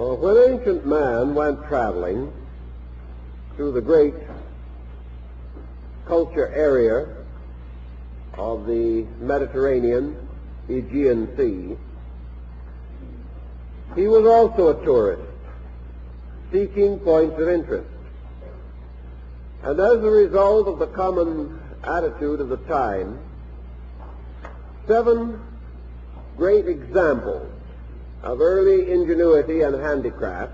When ancient man went traveling through the great culture area of the Mediterranean, Aegean Sea, he was also a tourist, seeking points of interest. And as a result of the common attitude of the time, 7 great examples of early ingenuity and handicraft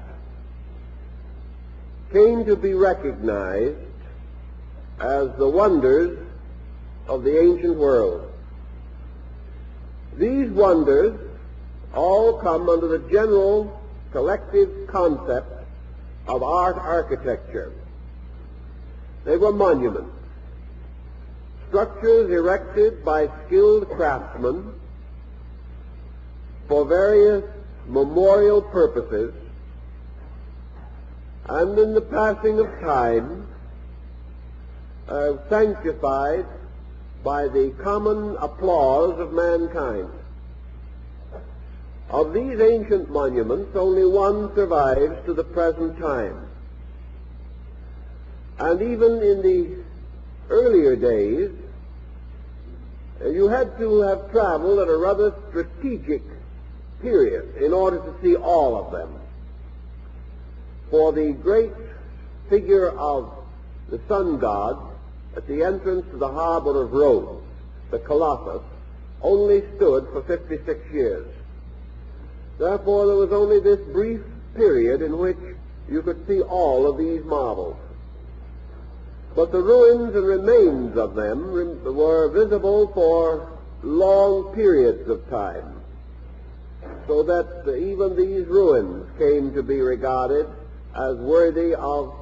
came to be recognized as the wonders of the ancient world. These wonders all come under the general collective concept of art architecture. They were monuments, structures erected by skilled craftsmen for various memorial purposes, and in the passing of time sanctified by the common applause of mankind. Of these ancient monuments, only one survives to the present time. And even in the earlier days, you had to have traveled at a rather strategic period in order to see all of them. For the great figure of the sun god at the entrance to the harbor of Rhodes, the Colossus, only stood for 56 years. Therefore, there was only this brief period in which you could see all of these marvels. But the ruins and remains of them were visible for long periods of time, so that even these ruins came to be regarded as worthy of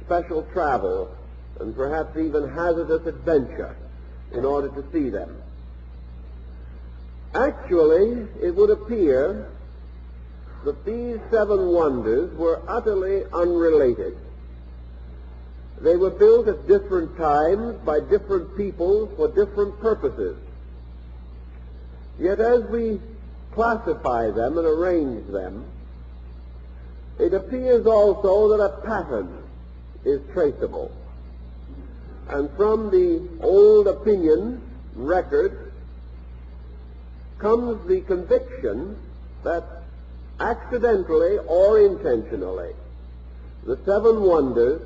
special travel and perhaps even hazardous adventure in order to see them. Actually, it would appear that these 7 wonders were utterly unrelated. They were built at different times by different peoples for different purposes. Yet as we classify them and arrange them, it appears also that a pattern is traceable. And from the old opinion record comes the conviction that accidentally or intentionally the 7 wonders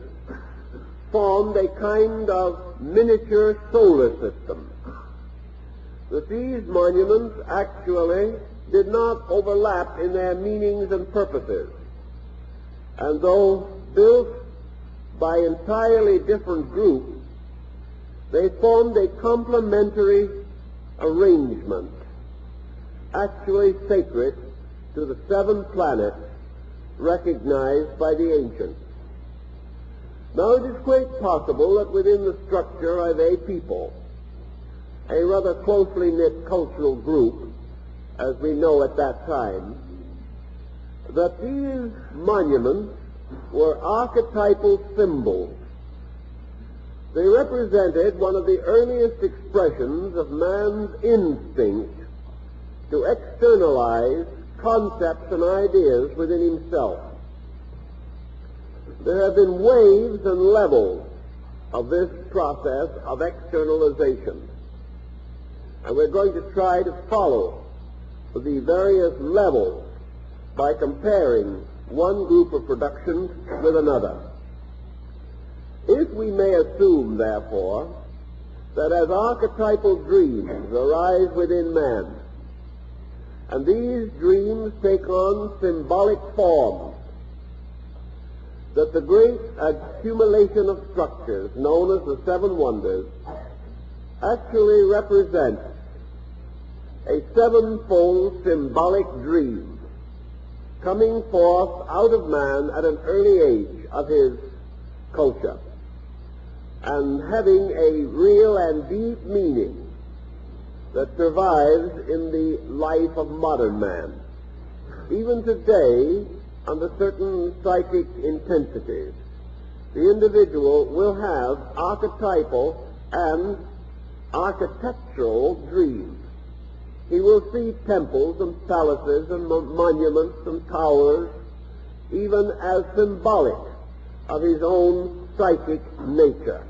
formed a kind of miniature solar system, that these monuments actually did not overlap in their meanings and purposes, and though built by entirely different groups, they formed a complementary arrangement, actually sacred to the 7 planets recognized by the ancients. Now, it is quite possible that within the structure of a people, a rather closely knit cultural group, as we know at that time, that these monuments were archetypal symbols. They represented one of the earliest expressions of man's instinct to externalize concepts and ideas within himself. There have been waves and levels of this process of externalization, and we're going to try to follow the various levels by comparing one group of productions with another. If we may assume, therefore, that as archetypal dreams arise within man, and these dreams take on symbolic forms, that the great accumulation of structures known as the 7 wonders actually represents a 7-fold symbolic dream coming forth out of man at an early age of his culture and having a real and deep meaning that survives in the life of modern man. Even today, under certain psychic intensities, the individual will have archetypal and architectural dreams. He will see temples and palaces and monuments and towers even as symbolic of his own psychic nature.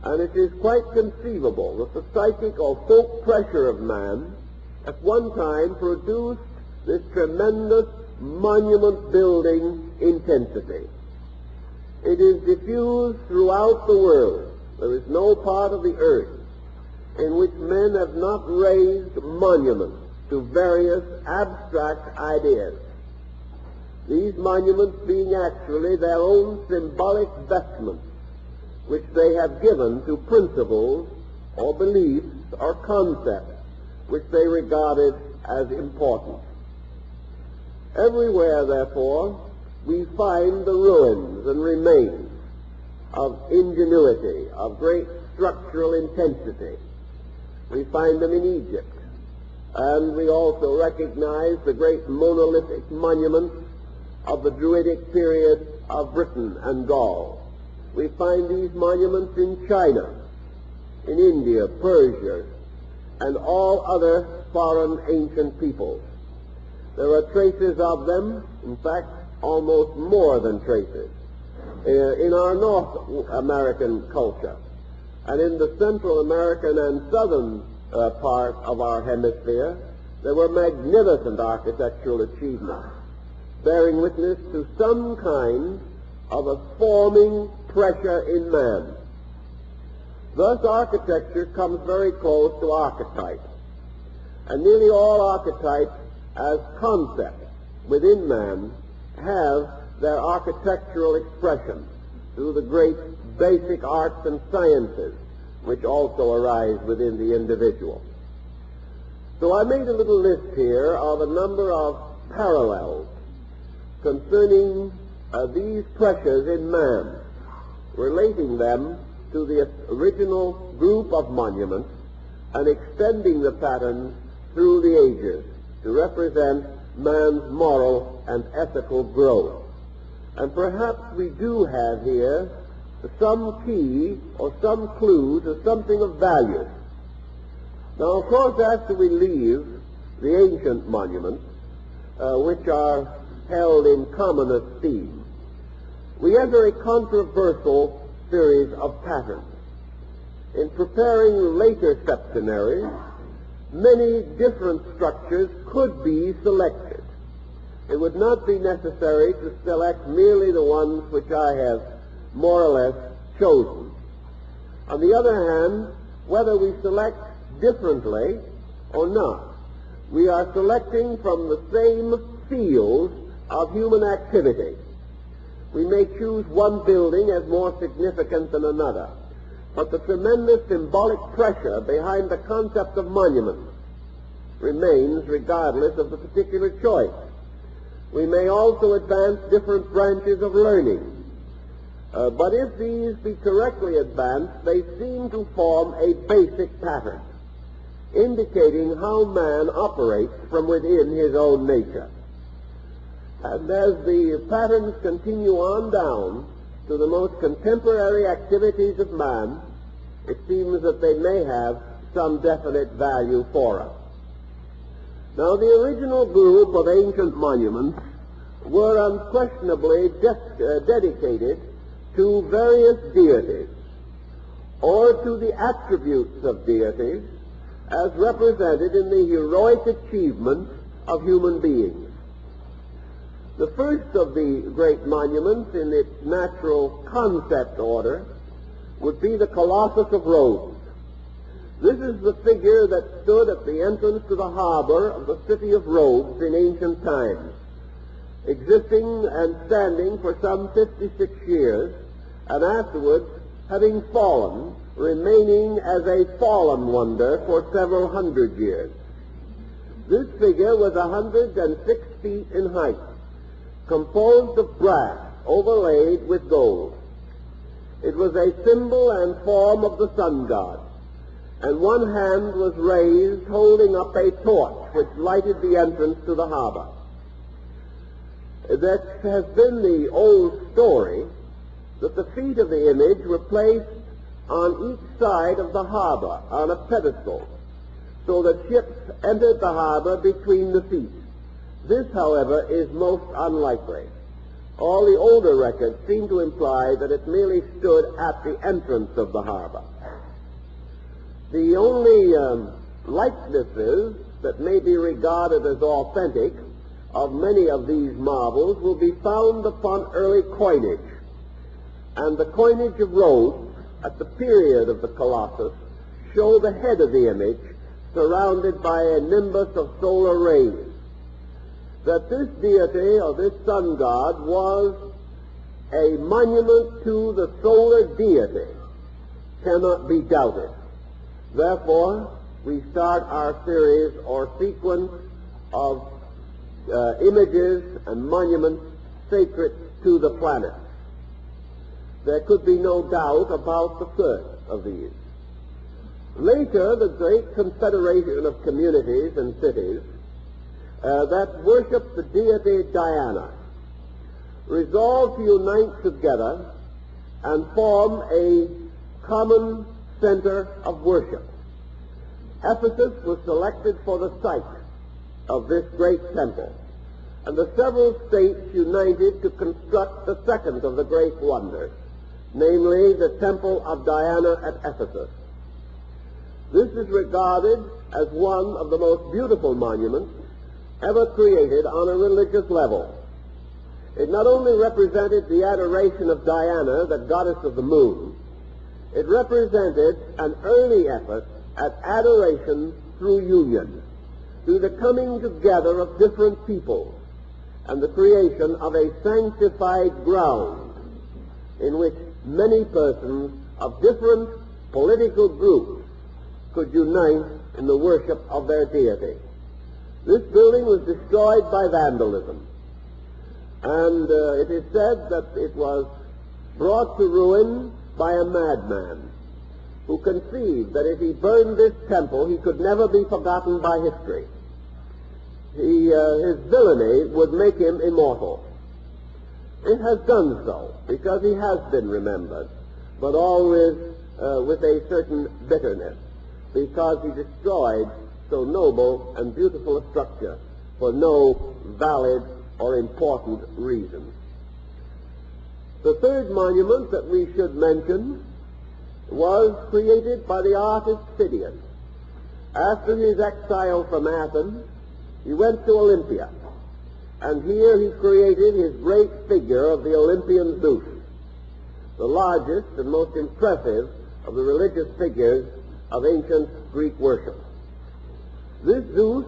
And it is quite conceivable that the psychic or folk pressure of man at one time produced this tremendous monument-building intensity. It is diffused throughout the world. There is no part of the earth in which men have not raised monuments to various abstract ideas. These monuments being actually their own symbolic vestments, which they have given to principles or beliefs or concepts which they regarded as important. Everywhere, therefore, we find the ruins and remains of ingenuity, of great structural intensity. We find them in Egypt, and we also recognize the great monolithic monuments of the Druidic period of Britain and Gaul. We find these monuments in China, in India, Persia, and all other foreign ancient peoples. There are traces of them, in fact, almost more than traces, in our North American culture. And in the Central American and Southern part of our hemisphere, there were magnificent architectural achievements, bearing witness to some kind of a forming pressure in man. Thus, architecture comes very close to archetypes, and nearly all archetypes as concepts within man have their architectural expression through the great basic arts and sciences which also arise within the individual. So I made a little list here of a number of parallels concerning these pressures in man, relating them to the original group of monuments and extending the pattern through the ages to represent man's moral and ethical growth. And perhaps we do have here some key or some clue to something of value. Now, of course, after we leave the ancient monuments, which are held in common esteem, we enter a controversial series of patterns. In preparing later septenaries, many different structures could be selected. It would not be necessary to select merely the ones which I have more or less chosen. On the other hand, whether we select differently or not, we are selecting from the same fields of human activity. We may choose one building as more significant than another, but the tremendous symbolic pressure behind the concept of monuments remains regardless of the particular choice. We may also advance different branches of learning, but if these be correctly advanced, they seem to form a basic pattern, indicating how man operates from within his own nature. And as the patterns continue on down to the most contemporary activities of man, it seems that they may have some definite value for us. Now, the original group of ancient monuments were unquestionably dedicated to various deities, or to the attributes of deities as represented in the heroic achievements of human beings. The first of the great monuments in its natural concept order would be the Colossus of Rhodes. This is the figure that stood at the entrance to the harbor of the city of Rhodes in ancient times, existing and standing for some 56 years, and afterwards, having fallen, remaining as a fallen wonder for several hundred years. This figure was 106 feet in height, composed of brass overlaid with gold. It was a symbol and form of the sun god, and one hand was raised holding up a torch which lighted the entrance to the harbor. That has been the old story that the feet of the image were placed on each side of the harbor on a pedestal, so that ships entered the harbor between the feet, This, however, is most unlikely. All the older records seem to imply that it merely stood at the entrance of the harbor. The only likenesses that may be regarded as authentic of many of these marvels will be found upon early coinage. And the coinage of Rhodes at the period of the Colossus show the head of the image surrounded by a nimbus of solar rays. That this deity or this sun god was a monument to the solar deity cannot be doubted. Therefore, we start our series or sequence of images and monuments sacred to the planet. There could be no doubt about the first of these. Later, the great confederation of communities and cities that worship the deity Diana resolved to unite together and form a common center of worship. Ephesus was selected for the site of this great temple, and the several states united to construct the second of the great wonders, namely the Temple of Diana at Ephesus. This is regarded as one of the most beautiful monuments ever created on a religious level. It not only represented the adoration of Diana, the goddess of the moon, it represented an early effort at adoration through union, through the coming together of different peoples and the creation of a sanctified ground in which many persons of different political groups could unite in the worship of their deity. This building was destroyed by vandalism, and it is said that it was brought to ruin by a madman who conceived that if he burned this temple, he could never be forgotten by history. His villainy would make him immortal. It has done so, because he has been remembered, but always with a certain bitterness, because he destroyed so noble and beautiful a structure for no valid or important reason. The third monument that we should mention was created by the artist Phidias. After his exile from Athens, he went to Olympia, and here he created his great figure of the Olympian Zeus, the largest and most impressive of the religious figures of ancient Greek worship. This Zeus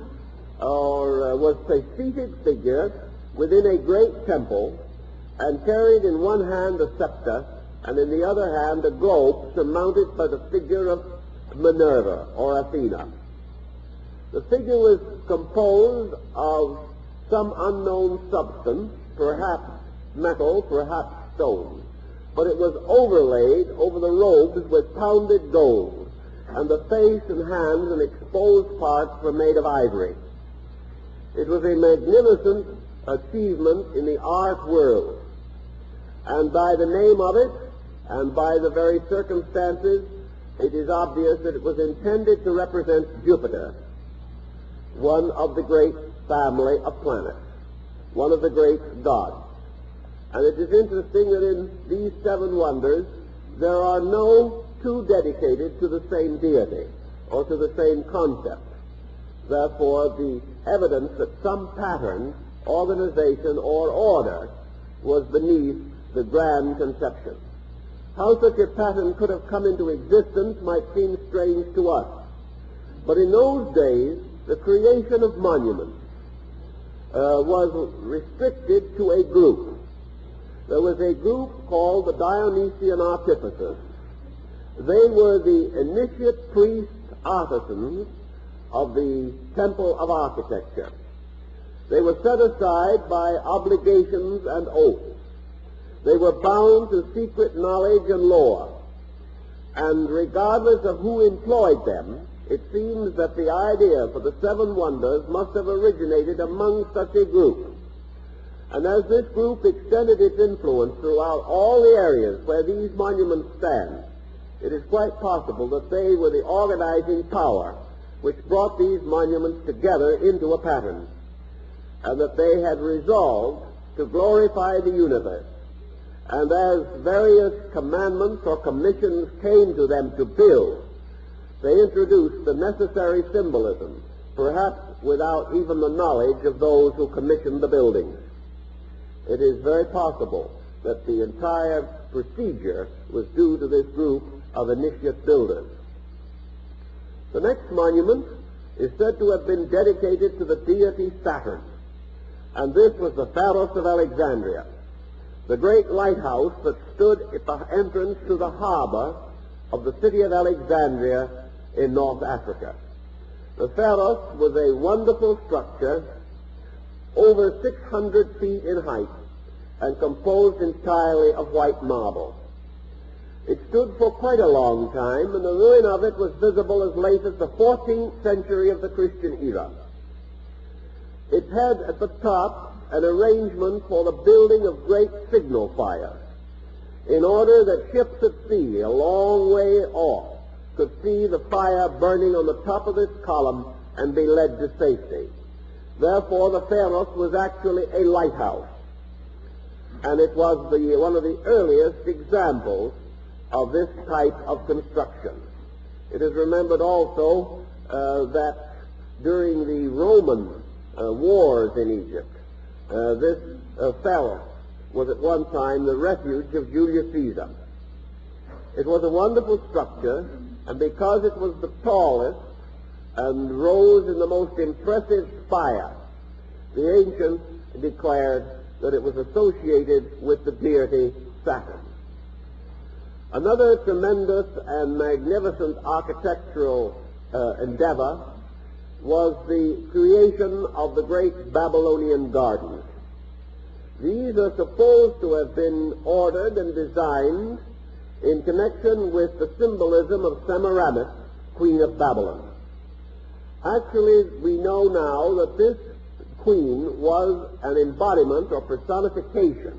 was a seated figure within a great temple and carried in one hand a scepter and in the other hand a globe surmounted by the figure of Minerva or Athena. The figure was composed of some unknown substance, perhaps metal, perhaps stone, but it was overlaid over the robes with pounded gold, and the face and hands and exposed parts were made of ivory. It was a magnificent achievement in the art world, and by the name of it and by the very circumstances, it is obvious that it was intended to represent Jupiter, one of the great family of planets, one of the great gods. And it is interesting that in these seven wonders, there are no two dedicated to the same deity or to the same concept. Therefore, the evidence that some pattern, organization, or order was beneath the grand conception. How such a pattern could have come into existence might seem strange to us. But in those days, the creation of monuments was restricted to a group. There was a group called the Dionysian Artificers. They were the initiate priest artisans of the temple of architecture. They were set aside by obligations and oaths. They were bound to secret knowledge and lore. And regardless of who employed them, it seems that the idea for the seven wonders must have originated among such a group. And as this group extended its influence throughout all the areas where these monuments stand, it is quite possible that they were the organizing power which brought these monuments together into a pattern. and that they had resolved to glorify the universe. And as various commandments or commissions came to them to build, they introduced the necessary symbolism, perhaps without even the knowledge of those who commissioned the buildings. It is very possible that the entire procedure was due to this group of initiate builders. The next monument is said to have been dedicated to the deity Saturn, and this was the Pharos of Alexandria, the great lighthouse that stood at the entrance to the harbor of the city of Alexandria in North Africa. The Pharos was a wonderful structure over 600 feet in height and composed entirely of white marble. It stood for quite a long time, and the ruin of it was visible as late as the 14th century of the Christian era. It had at the top an arrangement for the building of great signal fires, in order that ships at sea a long way off could see the fire burning on the top of this column and be led to safety. Therefore, the Pharos was actually a lighthouse, and it was one of the earliest examples of this type of construction. It is remembered also that during the Roman wars in Egypt, this Pharos was at one time the refuge of Julius Caesar. It was a wonderful structure, and because it was the tallest and rose in the most impressive spire, the ancients declared that it was associated with the deity Saturn. Another tremendous and magnificent architectural endeavor was the creation of the great Babylonian gardens. These are supposed to have been ordered and designed in connection with the symbolism of Semiramis, Queen of Babylon. Actually, we know now that this queen was an embodiment or personification,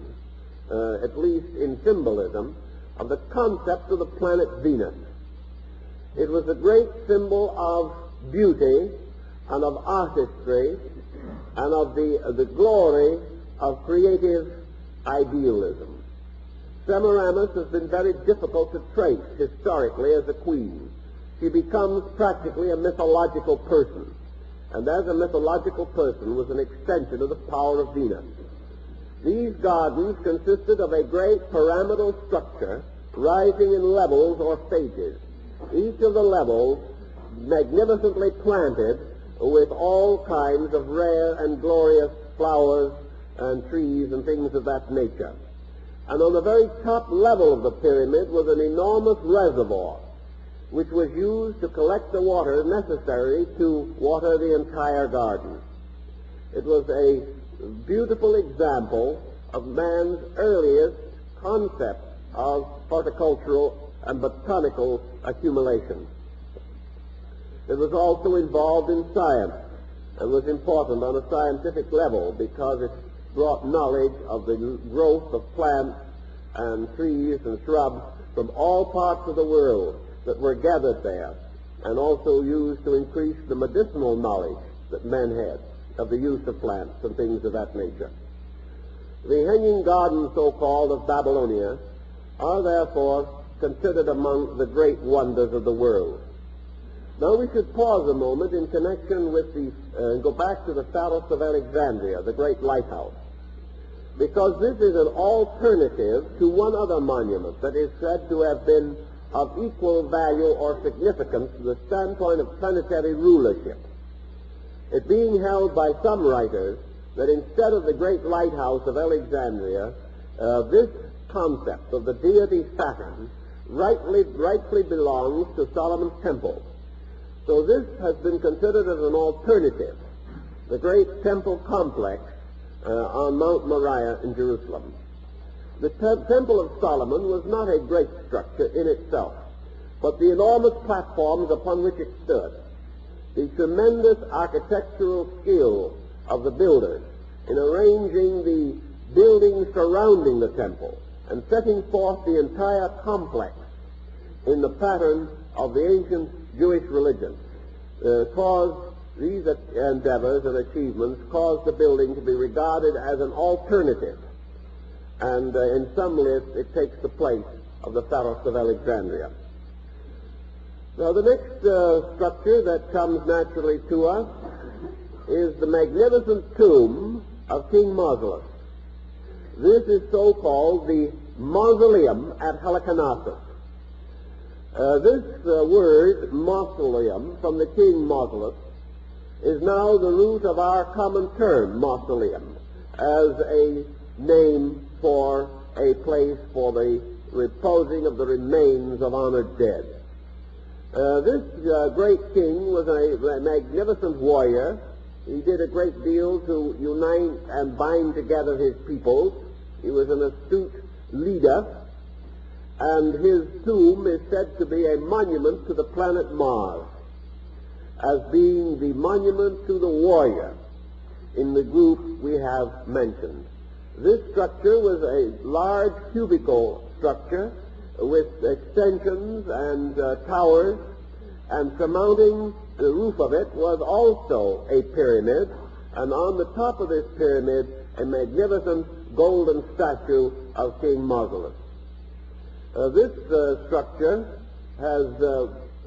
at least in symbolism, of the concept of the planet Venus. It was a great symbol of beauty and of artistry and of the glory of creative idealism. Semiramis has been very difficult to trace historically as a queen. She becomes practically a mythological person, and as a mythological person was an extension of the power of Venus. These gardens consisted of a great pyramidal structure rising in levels or stages, each of the levels magnificently planted with all kinds of rare and glorious flowers and trees and things of that nature. And on the very top level of the pyramid was an enormous reservoir, which was used to collect the water necessary to water the entire garden. It was a beautiful example of man's earliest concept of horticultural and botanical accumulation. It was also involved in science and was important on a scientific level because it brought knowledge of the growth of plants and trees and shrubs from all parts of the world that were gathered there, and also used to increase the medicinal knowledge that men had of the use of plants and things of that nature. The hanging gardens, so-called, of Babylonia are therefore considered among the great wonders of the world. Now we should pause a moment in connection with and go back to the Pharos of Alexandria, the great lighthouse, because this is an alternative to one other monument that is said to have been of equal value or significance from the standpoint of planetary rulership. It being held by some writers that instead of the great lighthouse of Alexandria, this concept of the deity Saturn rightfully belongs to Solomon's temple. So this has been considered as an alternative, the great temple complex on Mount Moriah in Jerusalem. The Temple of Solomon was not a great structure in itself, but the enormous platforms upon which it stood, the tremendous architectural skill of the builders in arranging the buildings surrounding the temple and setting forth the entire complex in the pattern of the ancient Jewish religion caused These endeavors and achievements caused the building to be regarded as an alternative, and in some lists it takes the place of the Pharos of Alexandria. Now, the next structure that comes naturally to us is the magnificent tomb of King Mausolus. This is so-called the mausoleum at Halicarnassus. This word, mausoleum, from the King Mausolus, is now the root of our common term, mausoleum, as a name for a place for the reposing of the remains of honored dead. This great king was a magnificent warrior. He did a great deal to unite and bind together his peoples. He was an astute leader, and his tomb is said to be a monument to the planet Mars, as being the monument to the warrior in the group we have mentioned. This structure was a large cubical structure with extensions and towers, and surmounting the roof of it was also a pyramid, and on the top of this pyramid a magnificent golden statue of King Mausolus. This structure has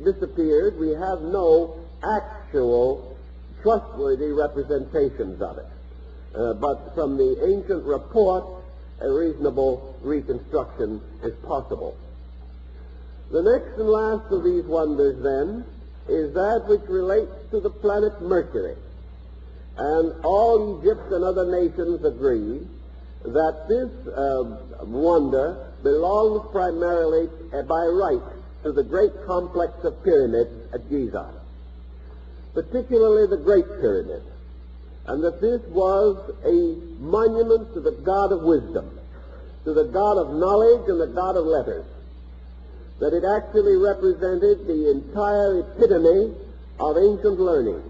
disappeared. We have no actual trustworthy representations of it, but from the ancient report a reasonable reconstruction is possible. The next and last of these wonders, then, is that which relates to the planet Mercury. And all Egypt and other nations agree that this wonder belongs primarily by right to the great complex of pyramids at Giza, particularly the Great Pyramid, and that this was a monument to the God of wisdom, to the God of knowledge and the God of letters, that it actually represented the entire epitome of ancient learning,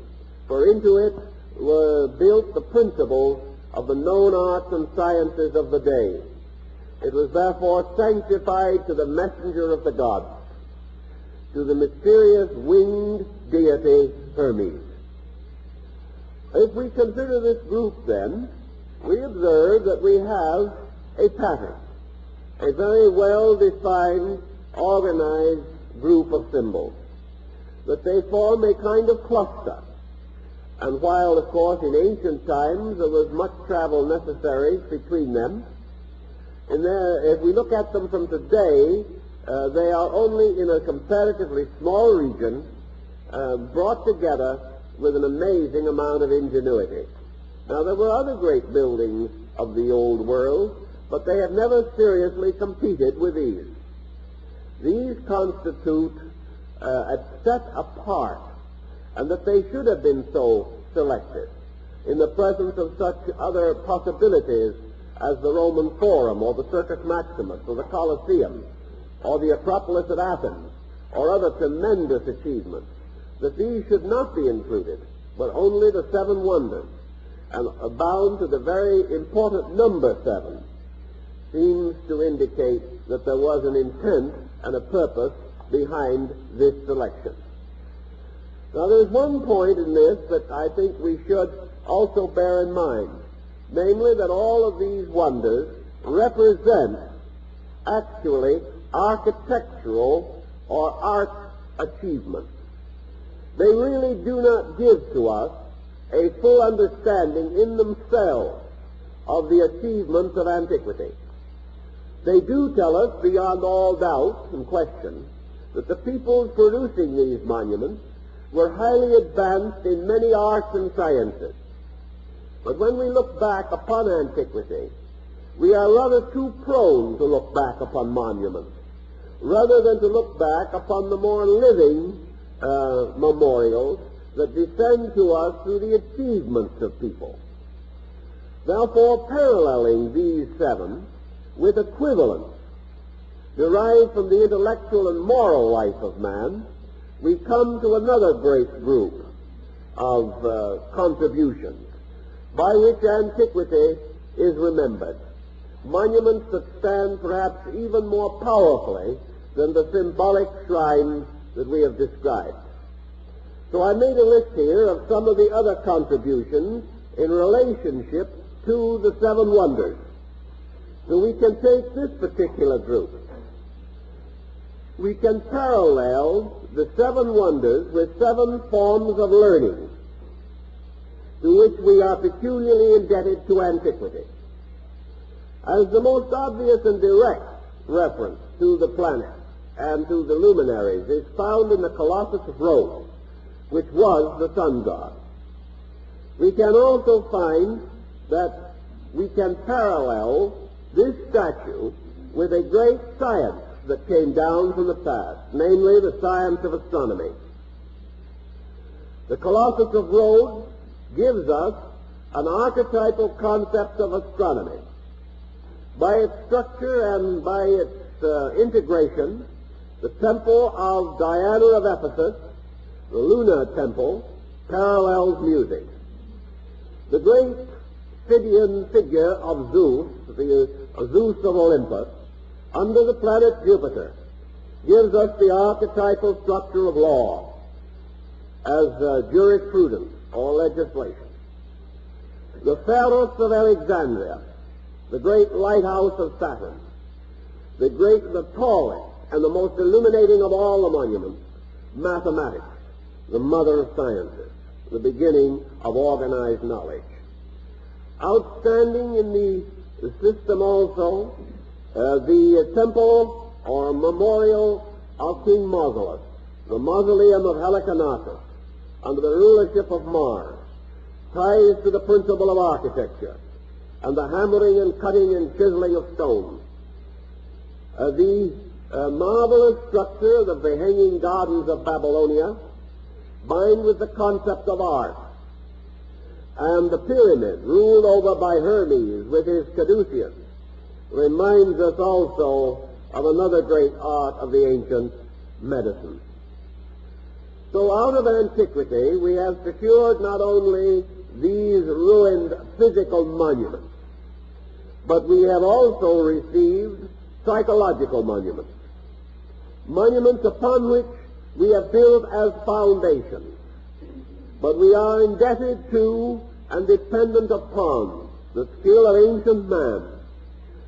for into it were built the principles of the known arts and sciences of the day. It was therefore sanctified to the messenger of the gods, to the mysterious winged deity Hermes. If we consider this group, then, we observe that we have a pattern, a very well-defined, organized group of symbols, that they form a kind of cluster. And while, of course, in ancient times there was much travel necessary between them, if we look at them from today, they are only in a comparatively small region, brought together with an amazing amount of ingenuity. Now, there were other great buildings of the old world, but they have never seriously competed with these. These constitute a set apart, and that they should have been so selected in the presence of such other possibilities as the Roman Forum, or the Circus Maximus, or the Colosseum, or the Acropolis at Athens, or other tremendous achievements, that these should not be included, but only the seven wonders, and bound to the very important number 7, seems to indicate that there was an intent and a purpose behind this selection. Now, there's one point in this that I think we should also bear in mind, namely that all of these wonders represent actually architectural or art achievements. They really do not give to us a full understanding in themselves of the achievements of antiquity. They do tell us beyond all doubt and question that the peoples producing these monuments were highly advanced in many arts and sciences. But when we look back upon antiquity, we are rather too prone to look back upon monuments, rather than to look back upon the more living memorials that descend to us through the achievements of people. Therefore, paralleling these 7 with equivalents derived from the intellectual and moral life of man, we come to another great group of contributions by which antiquity is remembered, monuments that stand perhaps even more powerfully than the symbolic shrines that we have described. So I made a list here of some of the other contributions in relationship to the seven wonders. So we can take this particular group. We can parallel the seven wonders with seven forms of learning to which we are peculiarly indebted to antiquity. As the most obvious and direct reference to the planet and to the luminaries is found in the Colossus of Rhodes, which was the sun god. We can also find that we can parallel this statue with a great science that came down from the past, namely the science of astronomy. The Colossus of Rhodes gives us an archetypal concept of astronomy. By its structure and by its integration, the temple of Diana of Ephesus, the lunar temple, parallels music. The great Phidian figure of Zeus, the Zeus of Olympus, under the planet Jupiter, gives us the archetypal structure of law as jurisprudence or legislation. The Pharos of Alexandria, the great lighthouse of Saturn, the tallest and the most illuminating of all the monuments, mathematics, the mother of sciences, the beginning of organized knowledge. Outstanding in the system also, the temple or memorial of King Mausolus, the mausoleum of Halicarnassus, under the rulership of Mars, ties to the principle of architecture and the hammering and cutting and chiseling of stone. The marvelous structure of the Hanging Gardens of Babylonia bind with the concept of art, and the pyramid ruled over by Hermes with his caduceus reminds us also of another great art of the ancient medicine. So out of antiquity we have secured not only these ruined physical monuments, but we have also received psychological monuments, monuments upon which we have built as foundations, but we are indebted to and dependent upon the skill of ancient man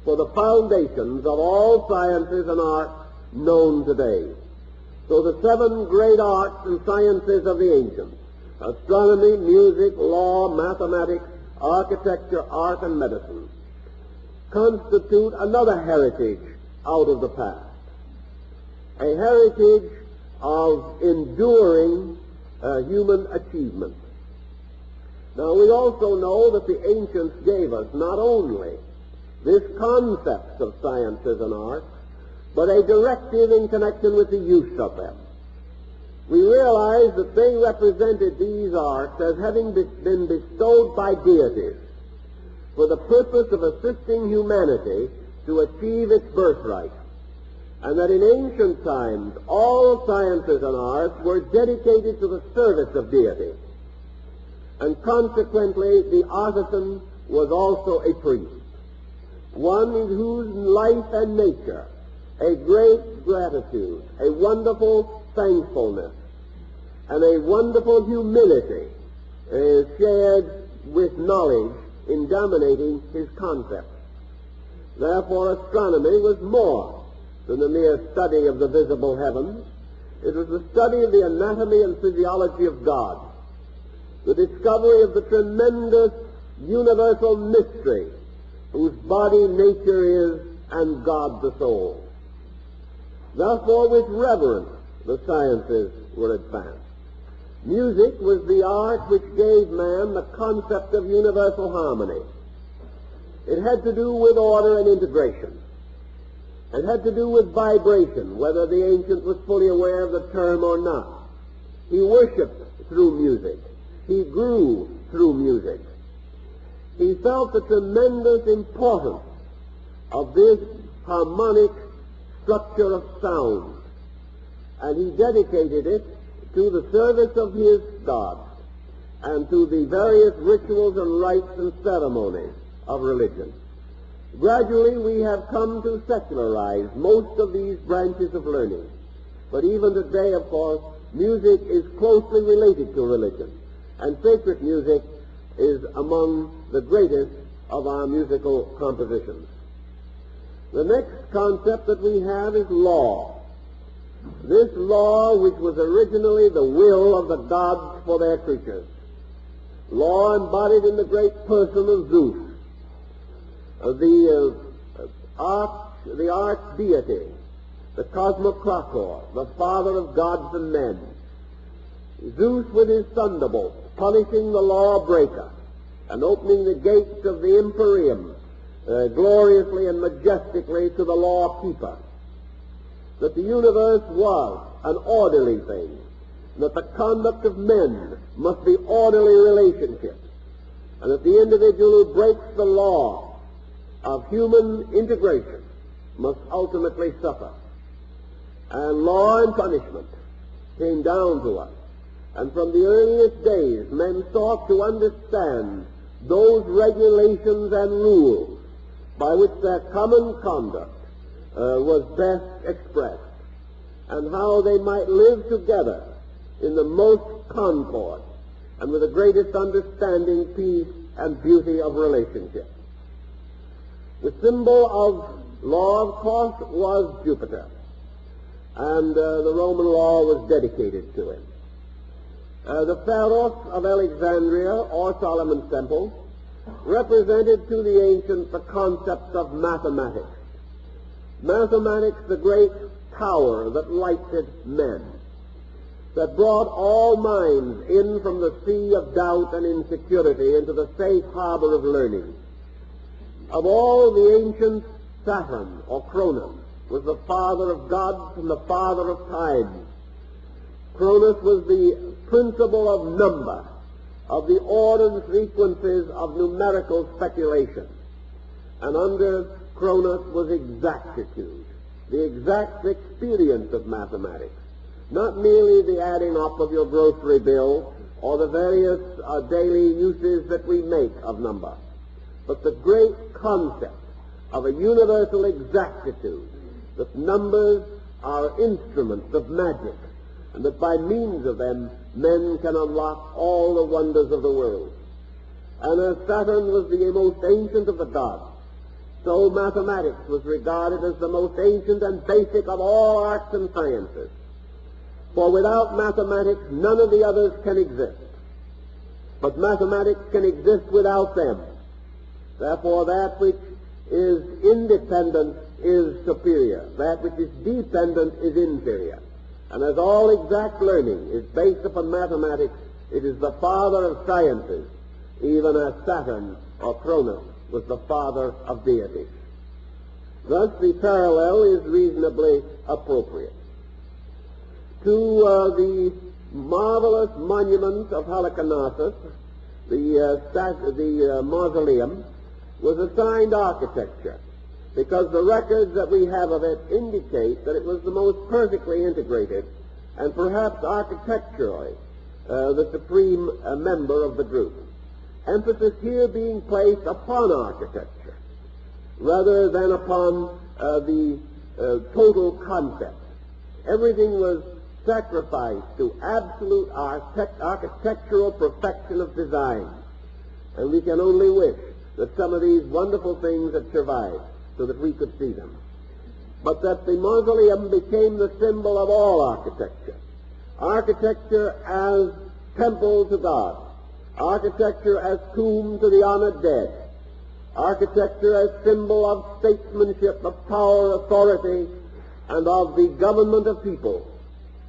for the foundations of all sciences and arts known today. So the seven great arts and sciences of the ancients, astronomy, music, law, mathematics, architecture, art, and medicine, constitute another heritage out of the past, a heritage of enduring human achievement. Now, we also know that the ancients gave us not only this concept of sciences and arts, but a directive in connection with the use of them. We realize that they represented these arts as having been bestowed by deities for the purpose of assisting humanity to achieve its birthright, and that in ancient times all sciences and arts were dedicated to the service of deity, and consequently the artisan was also a priest, one in whose life and nature a great gratitude, a wonderful thankfulness, and a wonderful humility is shared with knowledge in dominating his concepts. Therefore, astronomy was more than a mere study of the visible heavens. It was the study of the anatomy and physiology of God, the discovery of the tremendous universal mystery whose body nature is and God the soul. Therefore, with reverence, the sciences were advanced. Music was the art which gave man the concept of universal harmony. It had to do with order and integration. It had to do with vibration, whether the ancient was fully aware of the term or not. He worshipped through music. He grew through music. He felt the tremendous importance of this harmonic structure of sound, and he dedicated it to the service of his gods and to the various rituals and rites and ceremonies of religion. Gradually we have come to secularize most of these branches of learning, but even today, of course, music is closely related to religion, and sacred music is among the greatest of our musical compositions. The next concept that we have is law. This law, which was originally the will of the gods for their creatures. Law embodied in the great person of Zeus, the arch-deity, the cosmocrator, the father of gods and men. Zeus with his thunderbolts punishing the lawbreaker and opening the gates of the Empyrean gloriously and majestically to the law-keeper. That the universe was an orderly thing, that the conduct of men must be orderly relationships, and that the individual who breaks the law of human integration must ultimately suffer. And law and punishment came down to us. And from the earliest days, men sought to understand those regulations and rules by which their common conduct was best expressed, and how they might live together in the most concord and with the greatest understanding, peace, and beauty of relationship. The symbol of law, of course, was Jupiter, and the Roman law was dedicated to him. The Pharos of Alexandria, or Solomon's Temple, represented to the ancients the concept of mathematics. Mathematics, the great tower that lighted men, that brought all minds in from the sea of doubt and insecurity into the safe harbor of learning. Of all the ancients, Saturn, or Cronus, was the father of gods and the father of times. Cronus was the principle of number, of the ordered sequences of numerical speculation. And under Cronus was exactitude, the exact experience of mathematics, not merely the adding up of your grocery bill or the various daily uses that we make of number, but the great concept of a universal exactitude, that numbers are instruments of magic, and that by means of them men can unlock all the wonders of the world. And as Saturn was the most ancient of the gods, so mathematics was regarded as the most ancient and basic of all arts and sciences. For without mathematics, none of the others can exist. But mathematics can exist without them. Therefore, that which is independent is superior. That which is dependent is inferior. And as all exact learning is based upon mathematics, it is the father of sciences, even as Saturn or Cronus was the father of deities. Thus, the parallel is reasonably appropriate. To the marvelous monument of Halicarnassus, the mausoleum, was assigned architecture, because the records that we have of it indicate that it was the most perfectly integrated and perhaps architecturally the supreme member of the group. Emphasis here being placed upon architecture rather than upon the total concept. Everything was sacrificed to absolute architectural perfection of design, and we can only wish that some of these wonderful things had survived so that we could see them. But that the mausoleum became the symbol of all architecture. Architecture as temple to God. Architecture as tomb to the honored dead. Architecture as symbol of statesmanship, of power, authority, and of the government of people.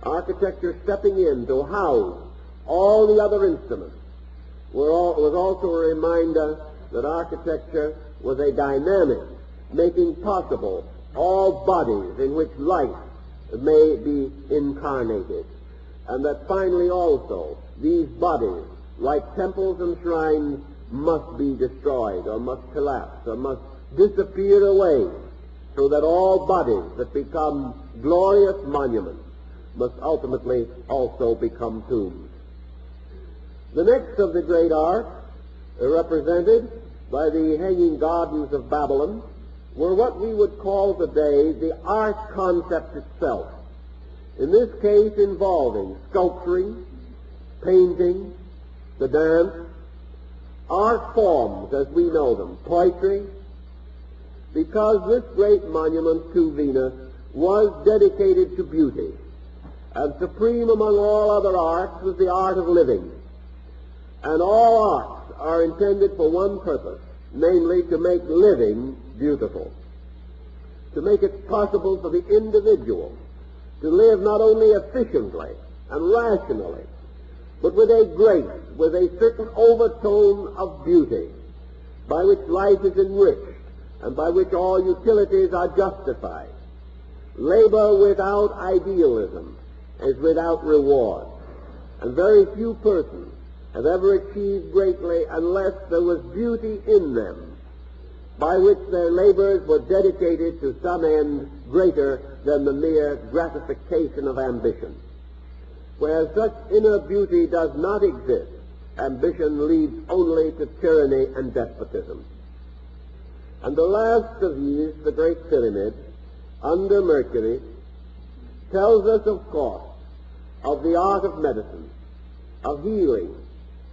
Architecture stepping in to house all the other instruments. Was also a reminder that architecture was a dynamic, making possible all bodies in which life may be incarnated, and that finally also these bodies, like temples and shrines, must be destroyed or must collapse or must disappear away, so that all bodies that become glorious monuments must ultimately also become tombs. The next of the great arts, represented by the Hanging Gardens of Babylon, were what we would call today the art concept itself. in this case involving sculpturing, painting, the dance, art forms as we know them, poetry, because this great monument to Venus was dedicated to beauty, and supreme among all other arts was the art of living. And all arts are intended for one purpose, namely to make living beautiful, to make it possible for the individual to live not only efficiently and rationally, but with a grace, with a certain overtone of beauty, by which life is enriched and by which all utilities are justified. Labor without idealism is without reward, and very few persons have ever achieved greatly unless there was beauty in them, by which their labors were dedicated to some end greater than the mere gratification of ambition. Where such inner beauty does not exist, ambition leads only to tyranny and despotism. And the last of these, the Great Pyramid, under Mercury, tells us, of course, of the art of medicine, of healing,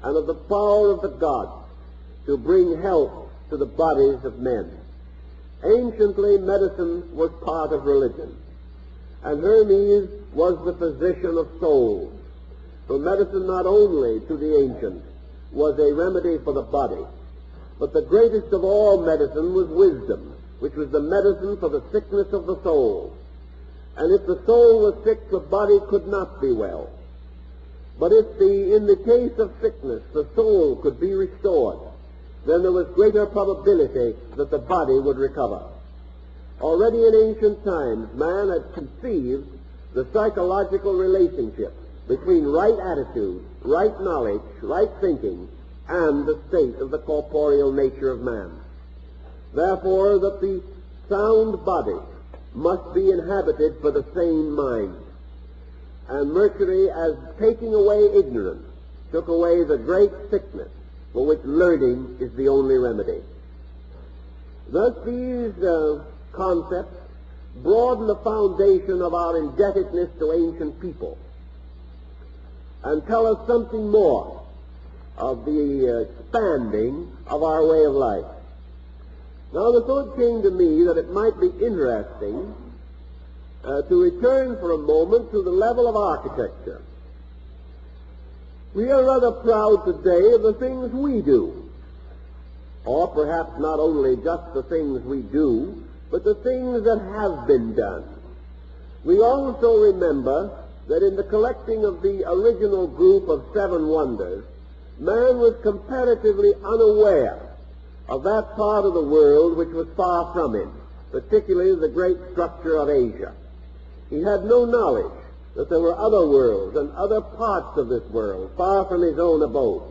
and of the power of the gods to bring health to the bodies of men. Anciently, medicine was part of religion, and Hermes was the physician of souls. For medicine, not only to the ancients, was a remedy for the body, but the greatest of all medicine was wisdom, which was the medicine for the sickness of the soul. And if the soul was sick, the body could not be well. But if in the case of sickness, the soul could be restored, then there was greater probability that the body would recover. Already in ancient times, man had conceived the psychological relationship between right attitude, right knowledge, right thinking, and the state of the corporeal nature of man. Therefore, that the sound body must be inhabited for the sane mind. And Mercury, as taking away ignorance, took away the great sickness for which learning is the only remedy. Thus these concepts broaden the foundation of our indebtedness to ancient people and tell us something more of the expanding of our way of life. Now the thought came to me that it might be interesting to return for a moment to the level of architecture. We are rather proud today of the things we do, or perhaps not only just the things we do, but the things that have been done. We also remember that in the collecting of the original group of 7 wonders, man was comparatively unaware of that part of the world which was far from him, particularly the great structure of Asia. He had no knowledge that there were other worlds and other parts of this world far from his own abode.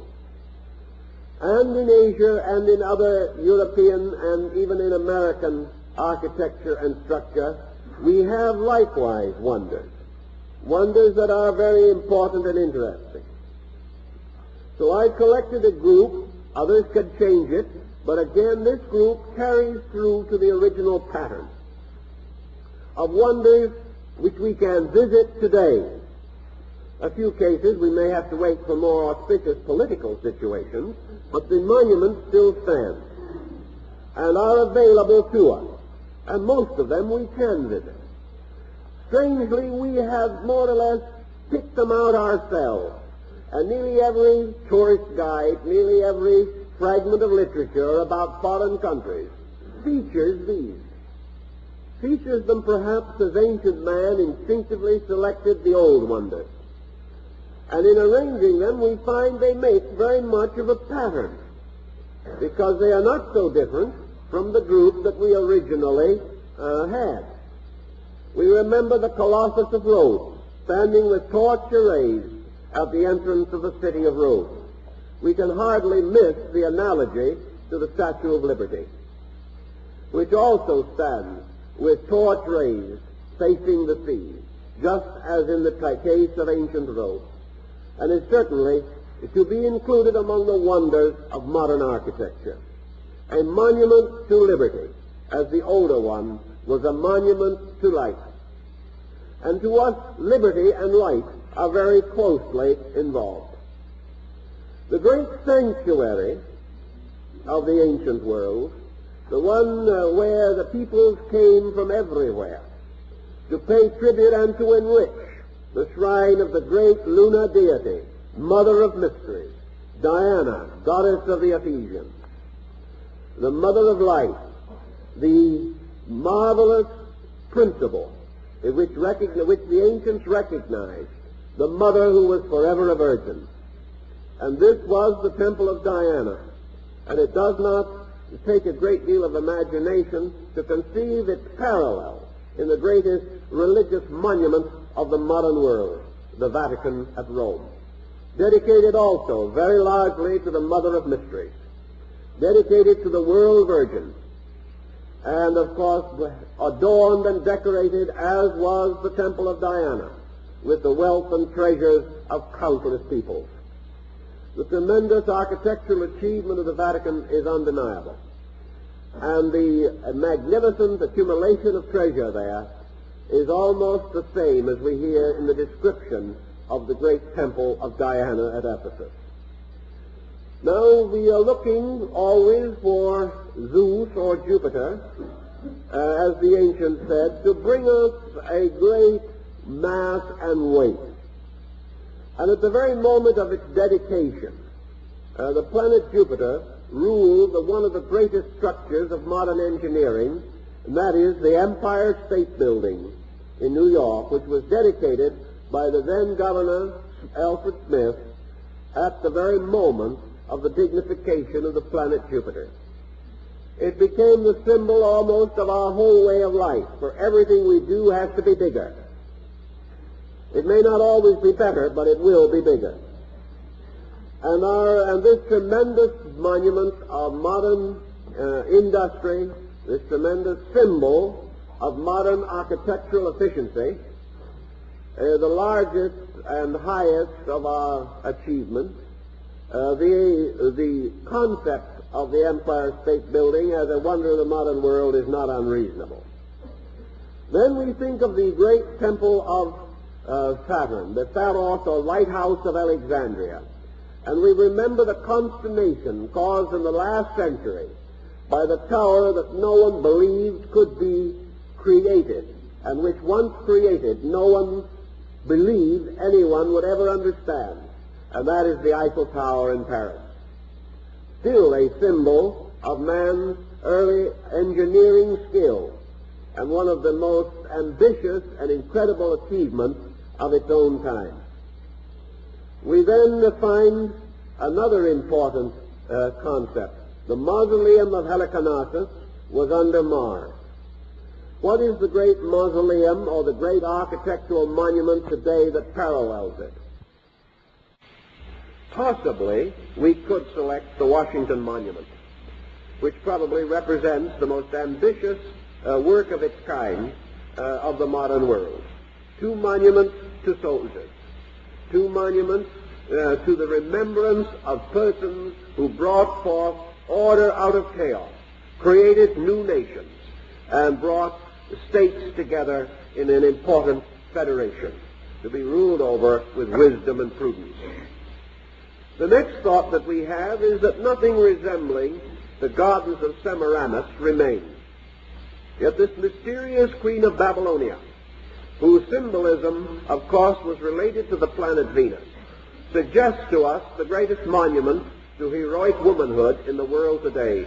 And in Asia and in other European and even in American architecture and structure, we have likewise wonders that are very important and interesting. So I collected a group, others could change it, but again this group carries through to the original pattern of wonders which we can visit today. A few cases we may have to wait for more auspicious political situations, but the monuments still stand and are available to us, and most of them we can visit. Strangely, we have more or less picked them out ourselves, and nearly every tourist guide, nearly every fragment of literature about foreign countries features these. Features them perhaps as ancient man instinctively selected the old wonders. And in arranging them, we find they make very much of a pattern, because they are not so different from the group that we originally had. We remember the Colossus of Rhodes, standing with torch raised at the entrance of the city of Rhodes. We can hardly miss the analogy to the Statue of Liberty, which also stands with torch raised facing the sea, just as in the case of ancient Rome, and is certainly to be included among the wonders of modern architecture. A monument to liberty, as the older one was a monument to life. And to us, liberty and right are very closely involved. The great sanctuary of the ancient world, the one where the peoples came from everywhere to pay tribute and to enrich the shrine of the great lunar deity, mother of mysteries, Diana, goddess of the Ephesians, the mother of life, the marvelous principle in which the ancients recognized the mother who was forever a virgin. And this was the temple of Diana. And it does not take a great deal of imagination to conceive its parallel in the greatest religious monument of the modern world, the Vatican at Rome. Dedicated also very largely to the Mother of Mysteries. Dedicated to the World Virgin. And of course adorned and decorated as was the Temple of Diana with the wealth and treasures of countless peoples. The tremendous architectural achievement of the Vatican is undeniable. And the magnificent accumulation of treasure there is almost the same as we hear in the description of the great temple of Diana at Ephesus. Now we are looking always for Zeus or Jupiter, as the ancients said, to bring us a great mass and weight. And at the very moment of its dedication, the planet Jupiter ruled one of the greatest structures of modern engineering, and that is the Empire State Building in New York, which was dedicated by the then Governor Alfred Smith at the very moment of the dignification of the planet Jupiter. It became the symbol almost of our whole way of life, for everything we do has to be bigger. It may not always be better, but it will be bigger. And this tremendous monument of modern industry, this tremendous symbol of modern architectural efficiency, the largest and highest of our achievements, the concept of the Empire State Building as a wonder of the modern world is not unreasonable. Then we think of the great temple of Saturn, the Pharos or lighthouse of Alexandria, and we remember the consternation caused in the last century by the tower that no one believed could be created, and which once created no one believed anyone would ever understand, and that is the Eiffel Tower in Paris. Still a symbol of man's early engineering skill and one of the most ambitious and incredible achievements of its own time. We then find another important concept. The mausoleum of Halicarnassus was under Mars. What is the great mausoleum or the great architectural monument today that parallels it? Possibly we could select the Washington Monument, which probably represents the most ambitious work of its kind of the modern world. Two monuments to soldiers, two monuments to the remembrance of persons who brought forth order out of chaos, created new nations, and brought states together in an important federation to be ruled over with wisdom and prudence. The next thought that we have is that nothing resembling the gardens of Semiramis remains. Yet this mysterious queen of Babylonia, whose symbolism, of course, was related to the planet Venus, suggests to us the greatest monument to heroic womanhood in the world today,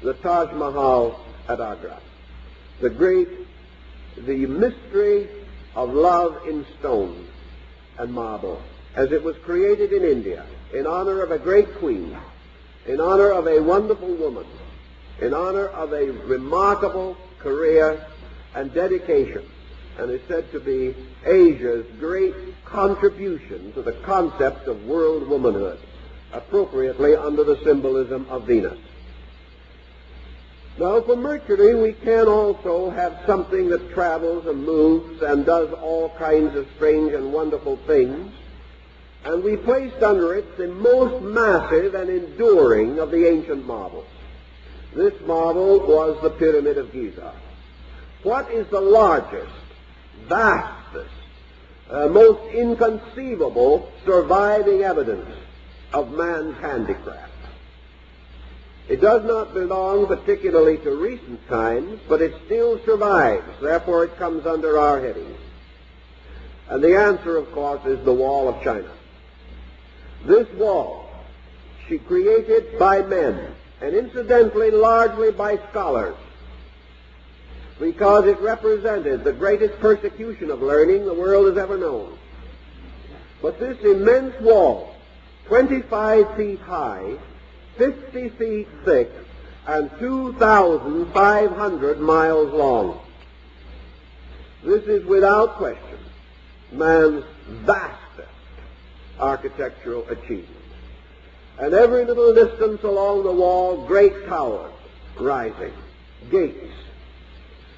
the Taj Mahal at Agra. The mystery of love in stone and marble, as it was created in India, in honor of a great queen, in honor of a wonderful woman, in honor of a remarkable career and dedication, and is said to be Asia's great contribution to the concept of world womanhood, appropriately under the symbolism of Venus. Now, for Mercury, we can also have something that travels and moves and does all kinds of strange and wonderful things, and we placed under it the most massive and enduring of the ancient marvels. This marvel was the Pyramid of Giza. What is the largest, vastest, most inconceivable surviving evidence of man's handicraft. It does not belong particularly to recent times, but it still survives. Therefore, it comes under our heading. And the answer, of course, is the Wall of China. This wall, she created by men, and incidentally largely by scholars, because it represented the greatest persecution of learning the world has ever known. But this immense wall, 25 feet high, 50 feet thick, and 2,500 miles long. This is without question man's vastest architectural achievement. And every little distance along the wall, great towers rising, gates,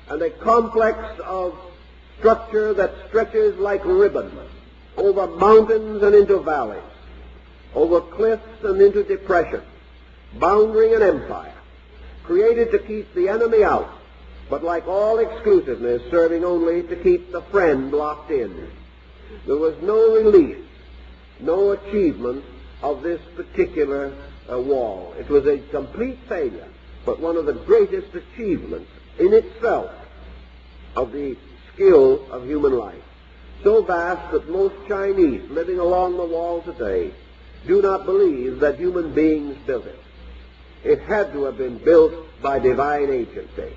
and a complex of structure that stretches like ribbon over mountains and into valleys, over cliffs and into depressions, boundary an empire, created to keep the enemy out, but like all exclusiveness, serving only to keep the friend locked in. There was no release, no achievement of this particular wall. It was a complete failure, but one of the greatest achievements in itself of the skill of human life. So vast that most Chinese living along the wall today do not believe that human beings built it. It had to have been built by divine agency.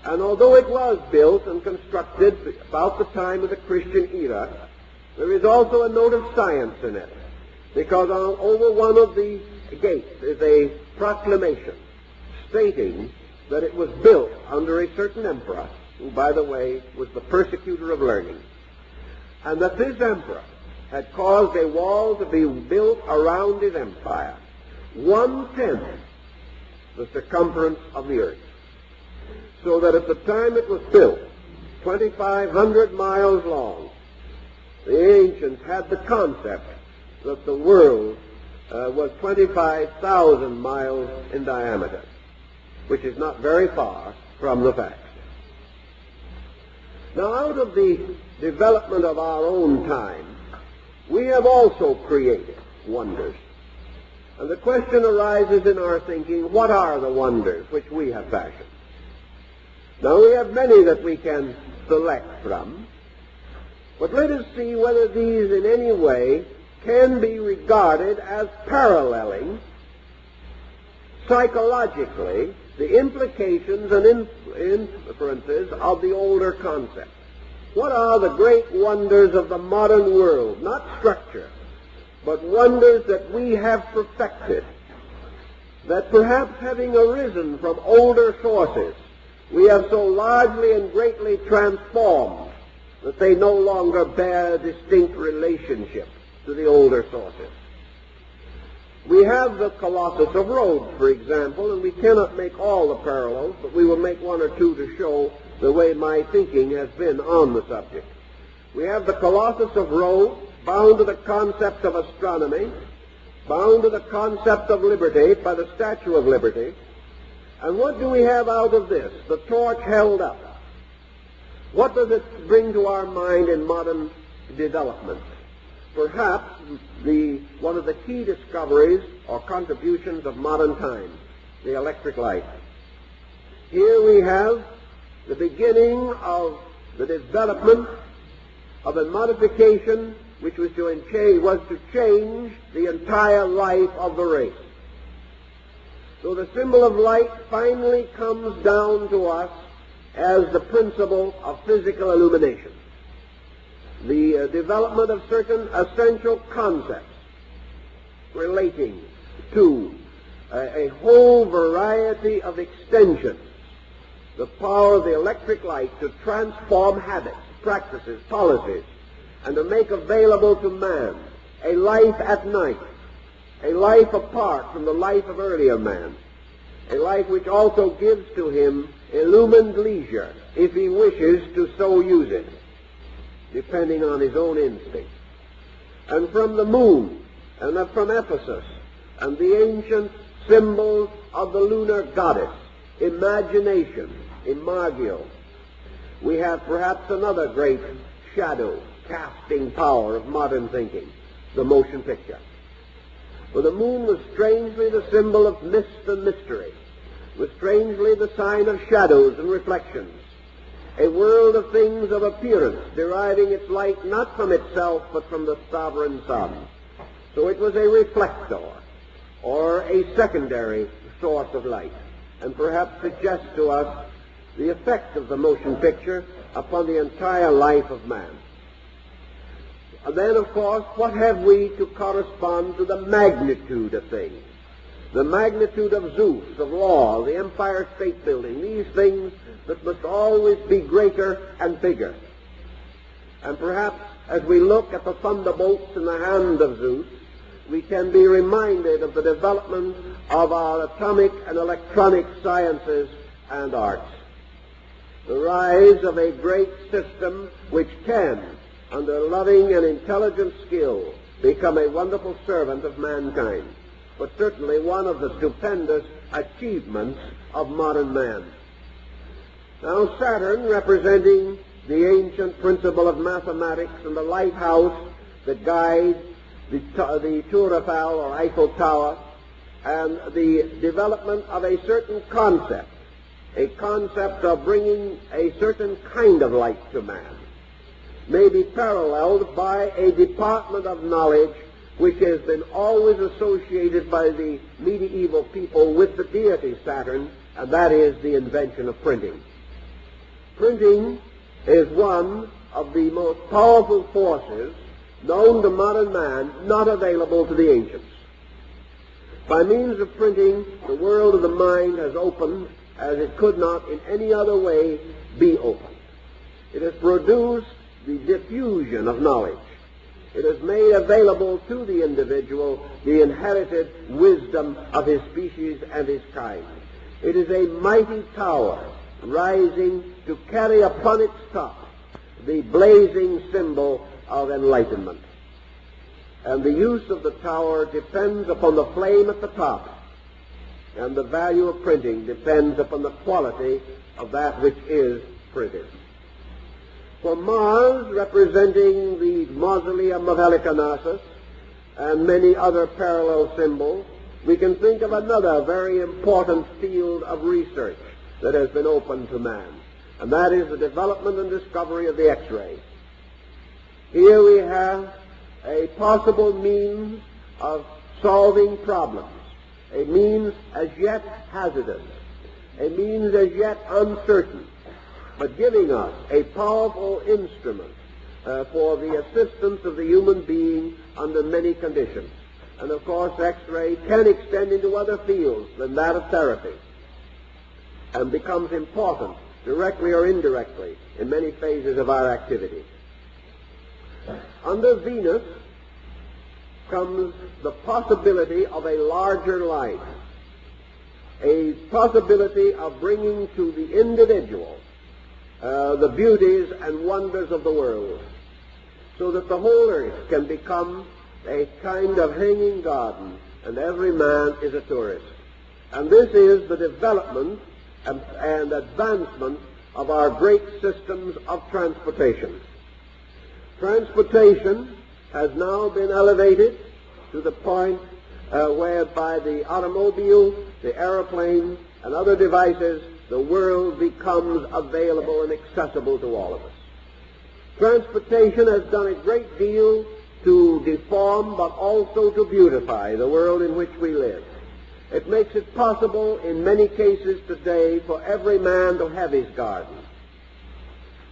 And although it was built and constructed about the time of the Christian era, there is also a note of science in it, because over one of the gates is a proclamation stating that it was built under a certain emperor, who, by the way, was the persecutor of learning, and that this emperor had caused a wall to be built around his empire, 1/10 the circumference of the earth, so that at the time it was built, 2,500 miles long, the ancients had the concept that the world was 25,000 miles in diameter, which is not very far from the fact. Now, out of the development of our own time, we have also created wonders. And the question arises in our thinking, what are the wonders which we have fashioned? Now, we have many that we can select from, but let us see whether these in any way can be regarded as paralleling psychologically the implications and inferences of the older concept. What are the great wonders of the modern world? Not structure, but wonders that we have perfected, that perhaps having arisen from older sources, we have so largely and greatly transformed that they no longer bear a distinct relationship to the older sources. We have the Colossus of Rhodes, for example, and we cannot make all the parallels, but we will make one or two to show the way my thinking has been on the subject. We have the Colossus of Rhodes, bound to the concept of astronomy, bound to the concept of liberty by the Statue of Liberty. And what do we have out of this? The torch held up. What does it bring to our mind in modern development? Perhaps one of the key discoveries or contributions of modern times, the electric light. Here we have the beginning of the development of a modification which was to change the entire life of the race. So the symbol of light finally comes down to us as the principle of physical illumination. The development of certain essential concepts relating to a whole variety of extensions, the power of the electric light to transform habits, practices, policies, and to make available to man a life at night, a life apart from the life of earlier man, a life which also gives to him illumined leisure if he wishes to so use it, depending on his own instinct. And from the moon, and from Ephesus, and the ancient symbols of the lunar goddess, imagination, Imagio, we have perhaps another great shadow casting power of modern thinking, the motion picture. For the moon was strangely the symbol of mist and mystery, was strangely the sign of shadows and reflections, a world of things of appearance, deriving its light not from itself but from the sovereign sun. So it was a reflector, or a secondary source of light, and perhaps suggests to us the effect of the motion picture upon the entire life of man. And then, of course, what have we to correspond to the magnitude of things? The magnitude of Zeus, of law, the Empire State Building, these things that must always be greater and bigger. And perhaps as we look at the thunderbolts in the hand of Zeus, we can be reminded of the development of our atomic and electronic sciences and arts. The rise of a great system which can, under loving and intelligent skill, become a wonderful servant of mankind, but certainly one of the stupendous achievements of modern man. Now Saturn, representing the ancient principle of mathematics and the lighthouse that guides the Tour Eiffel or Eiffel Tower, and the development of a certain concept, a concept of bringing a certain kind of light to man, may be paralleled by a department of knowledge which has been always associated by the medieval people with the deity Saturn, and that is the invention of printing. Printing is one of the most powerful forces known to modern man, not available to the ancients. By means of printing, the world of the mind has opened as it could not in any other way be opened. It has produced the diffusion of knowledge. It has made available to the individual the inherited wisdom of his species and his kind. It is a mighty tower rising to carry upon its top the blazing symbol of enlightenment. And the use of the tower depends upon the flame at the top, and the value of printing depends upon the quality of that which is printed. For Mars, representing the mausoleum of Halicarnassus and many other parallel symbols, we can think of another very important field of research that has been opened to man, and that is the development and discovery of the X-ray. Here we have a possible means of solving problems, a means as yet hazardous, a means as yet uncertain, but giving us a powerful instrument for the assistance of the human being under many conditions. And of course, X-ray can extend into other fields than that of therapy and becomes important, directly or indirectly, in many phases of our activity. Under Venus comes the possibility of a larger life, a possibility of bringing to the individual the beauties and wonders of the world, so that the whole earth can become a kind of hanging garden, and every man is a tourist. And this is the development and advancement of our great systems of transportation. Transportation has now been elevated to the point whereby the automobile, the airplane, and other devices, the world becomes available and accessible to all of us. Transportation has done a great deal to deform but also to beautify the world in which we live. It makes it possible in many cases today for every man to have his garden,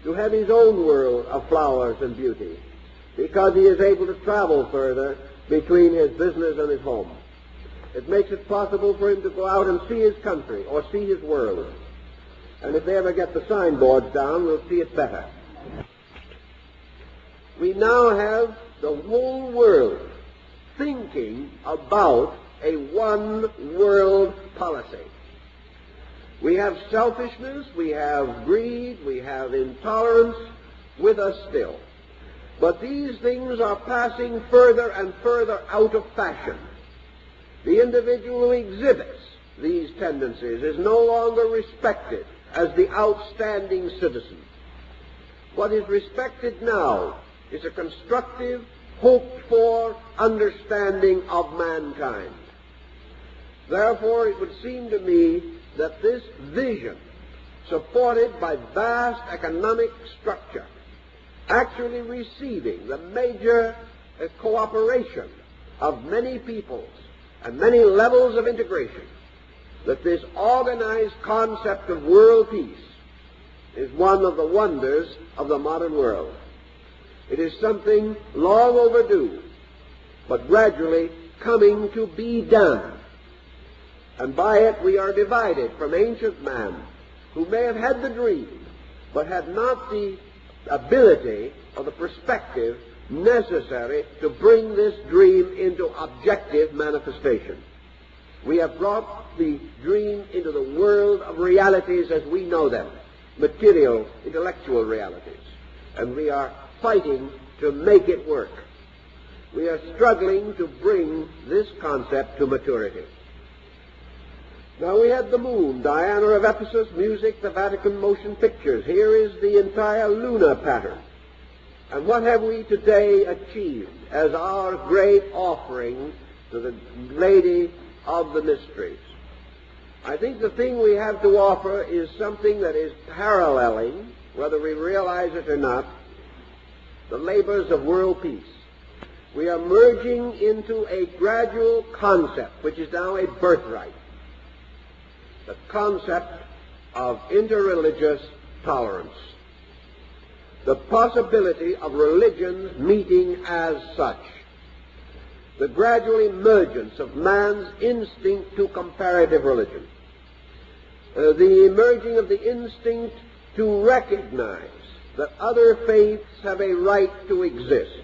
to have his own world of flowers and beauty, because he is able to travel further between his business and his home. It makes it possible for him to go out and see his country or see his world. And if they ever get the signboards down, we'll see it better. We now have the whole world thinking about a one-world policy. We have selfishness, we have greed, we have intolerance with us still. But these things are passing further and further out of fashion. The individual who exhibits these tendencies is no longer respected as the outstanding citizen. What is respected now is a constructive, hoped-for understanding of mankind. Therefore, it would seem to me that this vision, supported by vast economic structure, actually receiving the major cooperation of many peoples and many levels of integration, that this organized concept of world peace is one of the wonders of the modern world. It is something long overdue, but gradually coming to be done. And by it we are divided from ancient man, who may have had the dream, but had not the ability or the perspective necessary to bring this dream into objective manifestation. We have brought the dream into the world of realities as we know them, material, intellectual realities, and we are fighting to make it work. We are struggling to bring this concept to maturity. Now we had the moon, Diana of Ephesus, music, the Vatican motion pictures. Here is the entire lunar pattern. And what have we today achieved as our great offering to the Lady of the Mysteries? I think the thing we have to offer is something that is paralleling, whether we realize it or not, the labors of world peace. We are merging into a gradual concept, which is now a birthright, the concept of interreligious tolerance, the possibility of religions meeting as such, the gradual emergence of man's instinct to comparative religion, the emerging of the instinct to recognize that other faiths have a right to exist,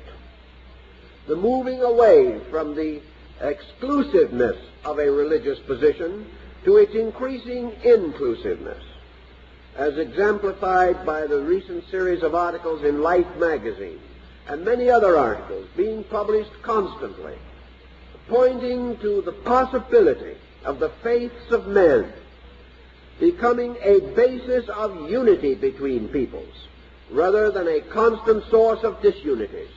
the moving away from the exclusiveness of a religious position to its increasing inclusiveness, as exemplified by the recent series of articles in Life magazine and many other articles being published constantly, pointing to the possibility of the faiths of men becoming a basis of unity between peoples, rather than a constant source of disunities.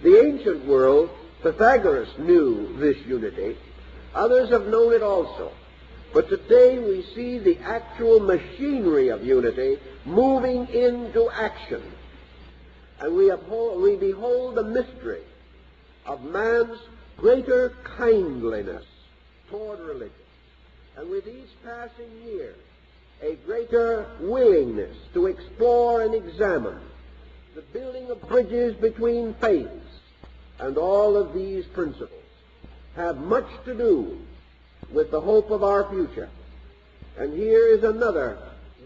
The ancient world, Pythagoras knew this unity. Others have known it also. But today we see the actual machinery of unity moving into action. And we behold the mystery of man's greater kindliness toward religion. And with each passing year, a greater willingness to explore and examine the building of bridges between faiths. And all of these principles have much to do with the hope of our future. And here is another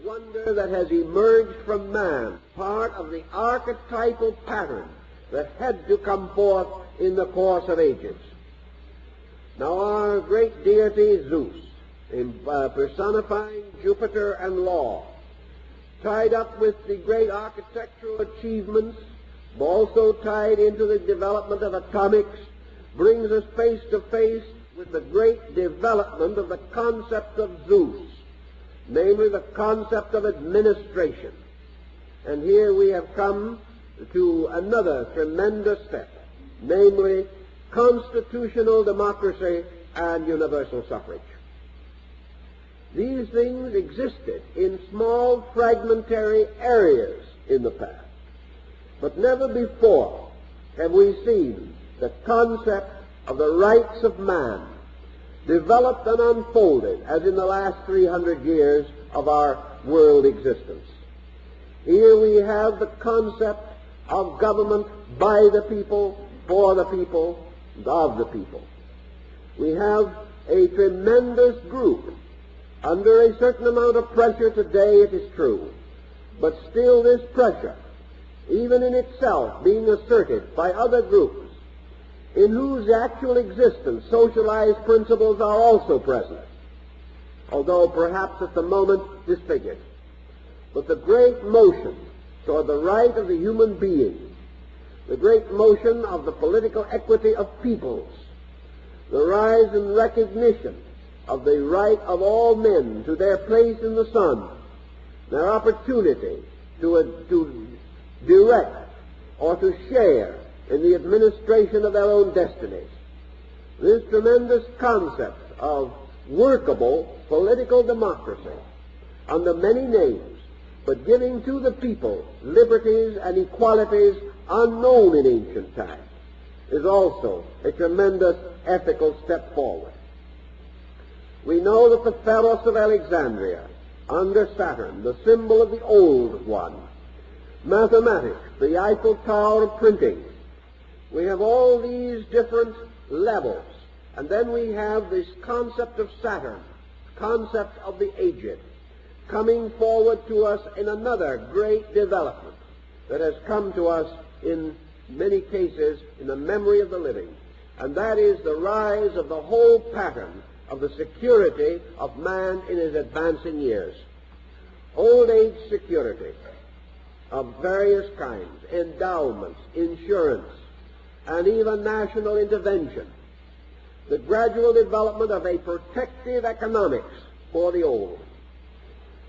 wonder that has emerged from man, part of the archetypal pattern that had to come forth in the course of ages. Now our great deity Zeus, personifying Jupiter and law, tied up with the great architectural achievements, also tied into the development of atomics, brings us face to face with the great development of the concept of Zeus, namely the concept of administration. And here we have come to another tremendous step, namely constitutional democracy and universal suffrage. These things existed in small fragmentary areas in the past, but never before have we seen the concept of the rights of man developed and unfolded as in the last 300 years of our world existence. Here we have the concept of government by the people, for the people, and of the people. We have a tremendous group under a certain amount of pressure today, it is true, but still this pressure, even in itself, being asserted by other groups in whose actual existence socialized principles are also present, although perhaps at the moment disfigured. But the great motion toward the right of the human being, the great motion of the political equity of peoples, the rise and recognition of the right of all men to their place in the sun, their opportunity to direct or to share in the administration of their own destinies. This tremendous concept of workable political democracy under many names, but giving to the people liberties and equalities unknown in ancient times, is also a tremendous ethical step forward. We know that the Pharos of Alexandria, under Saturn, the symbol of the old one, mathematics, the Eiffel Tower of printing, we have all these different levels. And then we have this concept of Saturn, concept of the aged, coming forward to us in another great development that has come to us in many cases in the memory of the living, and that is the rise of the whole pattern of the security of man in his advancing years. Old age security of various kinds, endowments, insurance, and even national intervention. The gradual development of a protective economics for the old.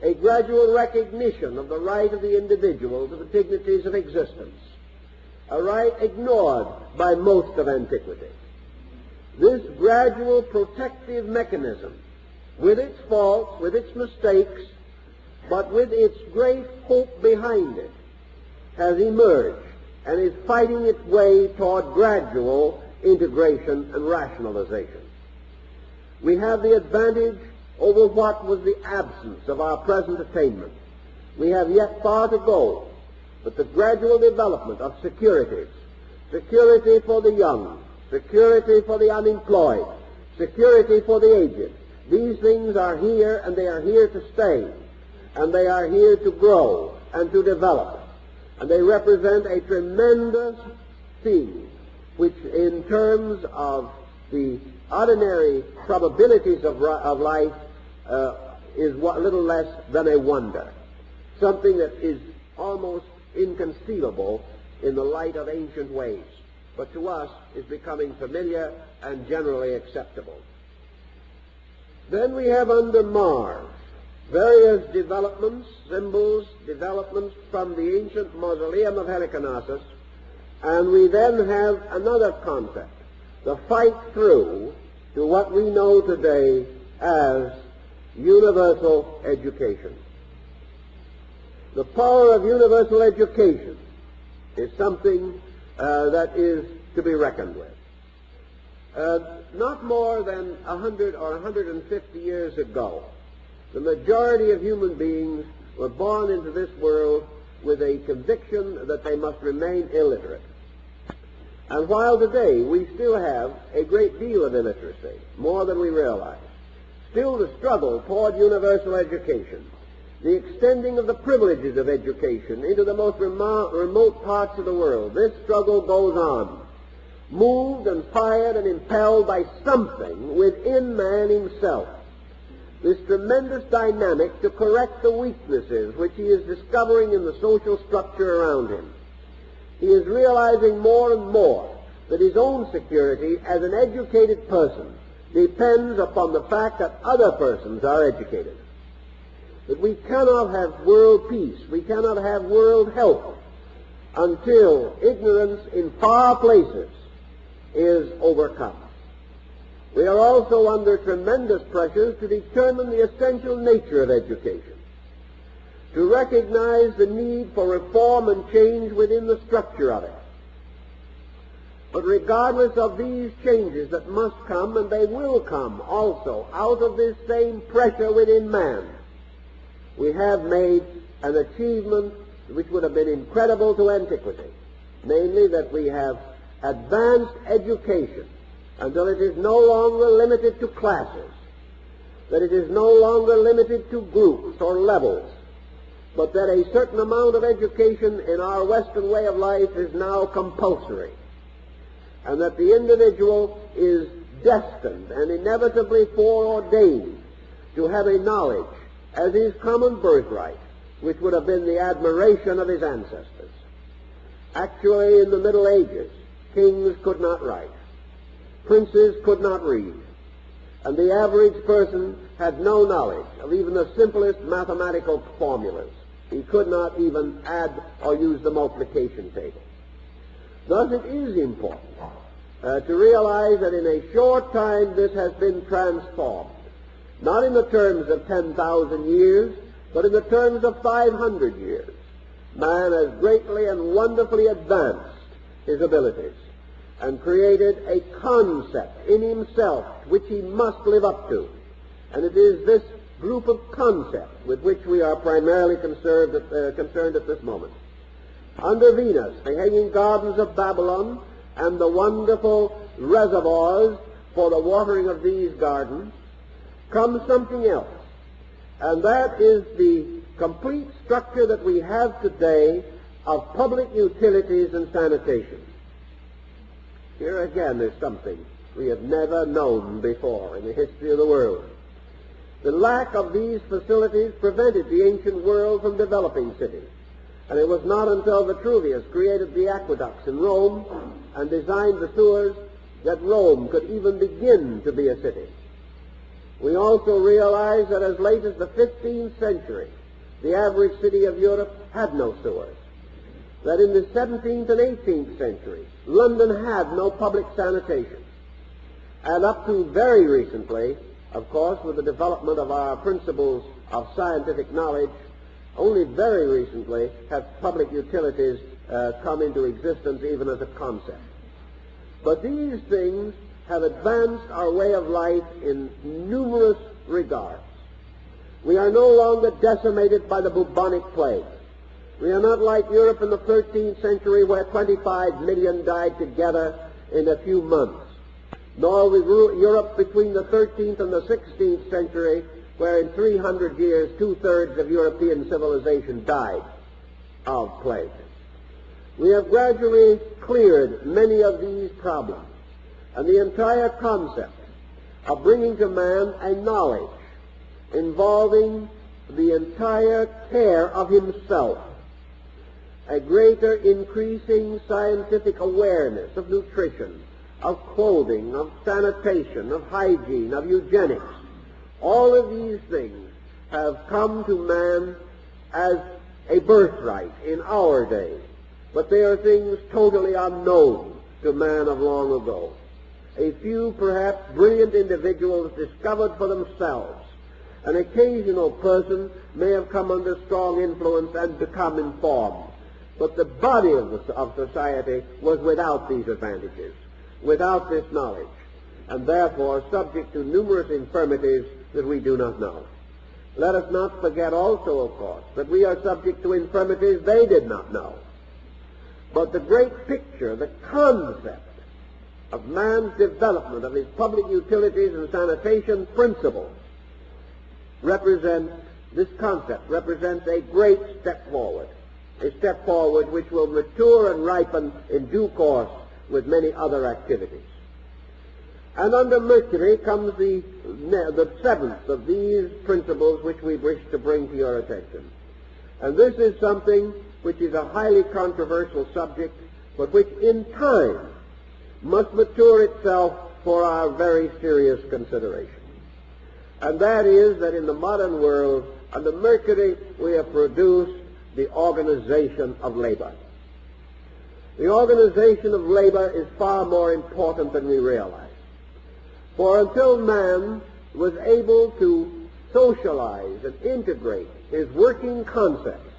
A gradual recognition of the right of the individual to the dignities of existence. A right ignored by most of antiquity. This gradual protective mechanism, with its faults, with its mistakes, but with its great hope behind it, has emerged and is fighting its way toward gradual integration and rationalization. We have the advantage over what was the absence of our present attainment. We have yet far to go, but the gradual development of securities, security for the young, security for the unemployed, security for the aged, these things are here, and they are here to stay, and they are here to grow and to develop, and they represent a tremendous thing which in terms of the ordinary probabilities of life is little less than a wonder, something that is almost inconceivable in the light of ancient ways, but to us is becoming familiar and generally acceptable. Then we have under Mars various developments, symbols, developments from the ancient mausoleum of Halicarnassus, and we then have another concept, the fight through to what we know today as universal education. The power of universal education is something that is to be reckoned with. Not more than 100 or 150 years ago, the majority of human beings were born into this world with a conviction that they must remain illiterate. And while today we still have a great deal of illiteracy, more than we realize, still the struggle toward universal education, the extending of the privileges of education into the most remote parts of the world, this struggle goes on, moved and fired and impelled by something within man himself. This tremendous dynamic to correct the weaknesses which he is discovering in the social structure around him. He is realizing more and more that his own security as an educated person depends upon the fact that other persons are educated. That we cannot have world peace, we cannot have world health until ignorance in far places is overcome. We are also under tremendous pressures to determine the essential nature of education, to recognize the need for reform and change within the structure of it. But regardless of these changes that must come, and they will come also out of this same pressure within man, we have made an achievement which would have been incredible to antiquity, namely that we have advanced education until it is no longer limited to classes, that it is no longer limited to groups or levels, but that a certain amount of education in our Western way of life is now compulsory, and that the individual is destined and inevitably foreordained to have a knowledge as his common birthright, which would have been the admiration of his ancestors. Actually, in the Middle Ages, kings could not write, princes could not read, and the average person had no knowledge of even the simplest mathematical formulas. He could not even add or use the multiplication table. Thus it is important to realize that in a short time this has been transformed, not in the terms of 10,000 years, but in the terms of 500 years. Man has greatly and wonderfully advanced his abilities and created a concept in himself which he must live up to. And it is this group of concepts with which we are primarily concerned at this moment. Under Venus, the hanging gardens of Babylon and the wonderful reservoirs for the watering of these gardens comes something else, and that is the complete structure that we have today of public utilities and sanitation. Here again is something we have never known before in the history of the world. The lack of these facilities prevented the ancient world from developing cities, and it was not until Vitruvius created the aqueducts in Rome and designed the sewers that Rome could even begin to be a city. We also realize that as late as the 15th century, the average city of Europe had no sewers. That in the 17th and 18th centuries, London had no public sanitation. And up to very recently, of course, with the development of our principles of scientific knowledge, only very recently have public utilities come into existence even as a concept. But these things have advanced our way of life in numerous regards. We are no longer decimated by the bubonic plague. We are not like Europe in the 13th century where 25 million died together in a few months, nor with Europe between the 13th and the 16th century where in 300 years 2/3 of European civilization died of plague. We have gradually cleared many of these problems, and the entire concept of bringing to man a knowledge involving the entire care of himself, a greater increasing scientific awareness of nutrition, of clothing, of sanitation, of hygiene, of eugenics, all of these things have come to man as a birthright in our day, but they are things totally unknown to man of long ago. A few, perhaps, brilliant individuals discovered for themselves. An occasional person may have come under strong influence and become informed, but the body of society was without these advantages, without this knowledge, and therefore subject to numerous infirmities that we do not know. Let us not forget also, of course, that we are subject to infirmities they did not know. But the great picture, the concept of man's development of his public utilities and sanitation principles represents a great step forward, a step forward which will mature and ripen in due course with many other activities. And under Mercury comes the seventh of these principles which we wish to bring to your attention. And this is something which is a highly controversial subject, but which in time must mature itself for our very serious consideration. And that is that in the modern world, under Mercury, we have produced the organization of labor. The organization of labor is far more important than we realize. For until man was able to socialize and integrate his working concepts,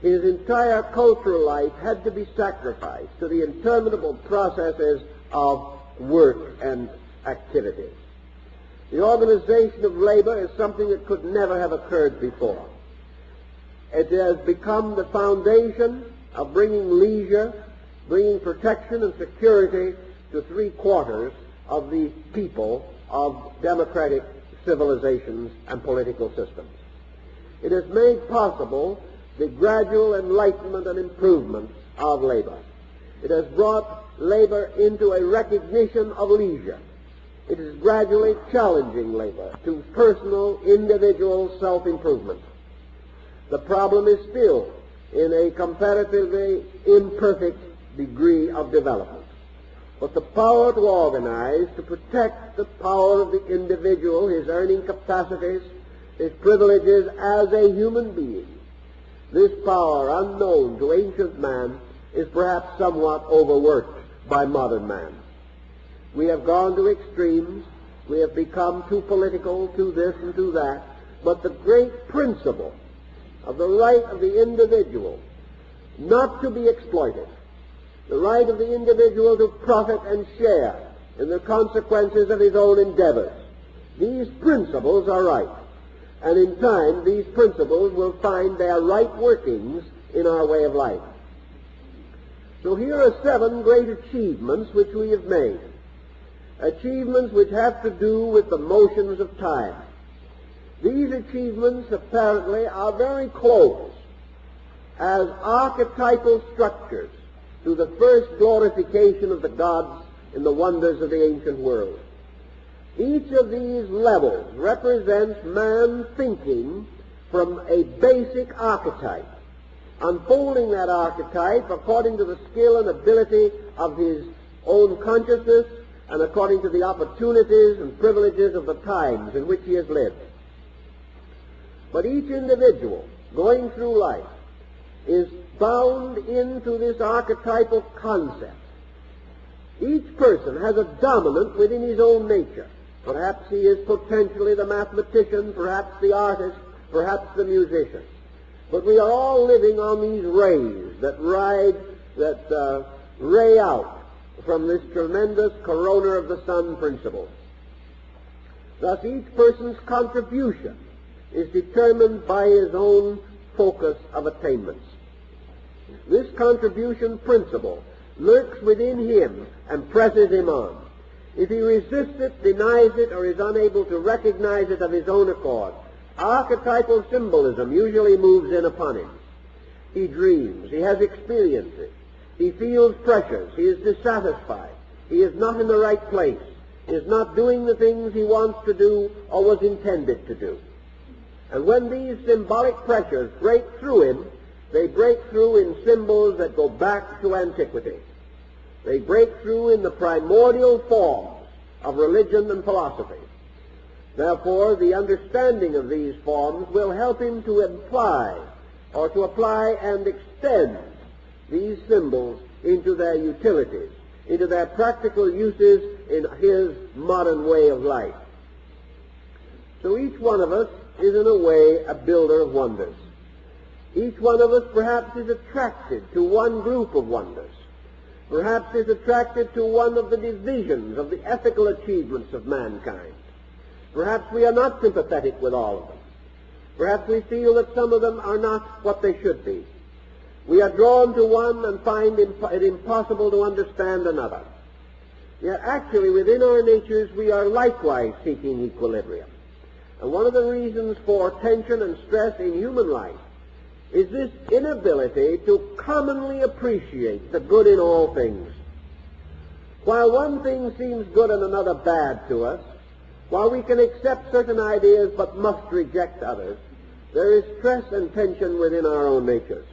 his entire cultural life had to be sacrificed to the interminable processes of work and activity. The organization of labor is something that could never have occurred before. It has become the foundation of bringing leisure, bringing protection and security to 3/4 of the people of democratic civilizations and political systems. It has made possible the gradual enlightenment and improvement of labor. It has brought labor into a recognition of leisure. It is gradually challenging labor to personal, individual self-improvement. The problem is still in a comparatively imperfect degree of development. But the power to organize, to protect the power of the individual, his earning capacities, his privileges as a human being, this power, unknown to ancient man, is perhaps somewhat overworked by modern man. We have gone to extremes. We have become too political, too this and too that. But the great principle of the right of the individual not to be exploited, the right of the individual to profit and share in the consequences of his own endeavors, these principles are right. And in time, these principles will find their right workings in our way of life. So here are 7 great achievements which we have made. Achievements which have to do with the motions of time. These achievements apparently are very close as archetypal structures to the first glorification of the gods in the wonders of the ancient world. Each of these levels represents man thinking from a basic archetype, unfolding that archetype according to the skill and ability of his own consciousness and according to the opportunities and privileges of the times in which he has lived. But each individual going through life is bound into this archetypal concept. Each person has a dominant within his own nature. Perhaps he is potentially the mathematician, perhaps the artist, perhaps the musician. But we are all living on these rays that ray out from this tremendous corona of the sun principle. Thus each person's contribution is determined by his own focus of attainments. This contribution principle lurks within him and presses him on. If he resists it, denies it, or is unable to recognize it of his own accord, archetypal symbolism usually moves in upon him. He dreams, he has experiences, he feels pressures, he is dissatisfied, he is not in the right place, he is not doing the things he wants to do or was intended to do. And when these symbolic pressures break through him, they break through in symbols that go back to antiquity. They break through in the primordial forms of religion and philosophy. Therefore, the understanding of these forms will help him to apply and extend these symbols into their utilities, into their practical uses in his modern way of life. So each one of us is in a way a builder of wonders. Each one of us perhaps is attracted to one group of wonders, perhaps is attracted to one of the divisions of the ethical achievements of mankind. Perhaps we are not sympathetic with all of them. Perhaps we feel that some of them are not what they should be. We are drawn to one and find it impossible to understand another. Yet actually within our natures we are likewise seeking equilibrium. And one of the reasons for tension and stress in human life is this inability to commonly appreciate the good in all things. While one thing seems good and another bad to us, while we can accept certain ideas but must reject others, there is stress and tension within our own natures.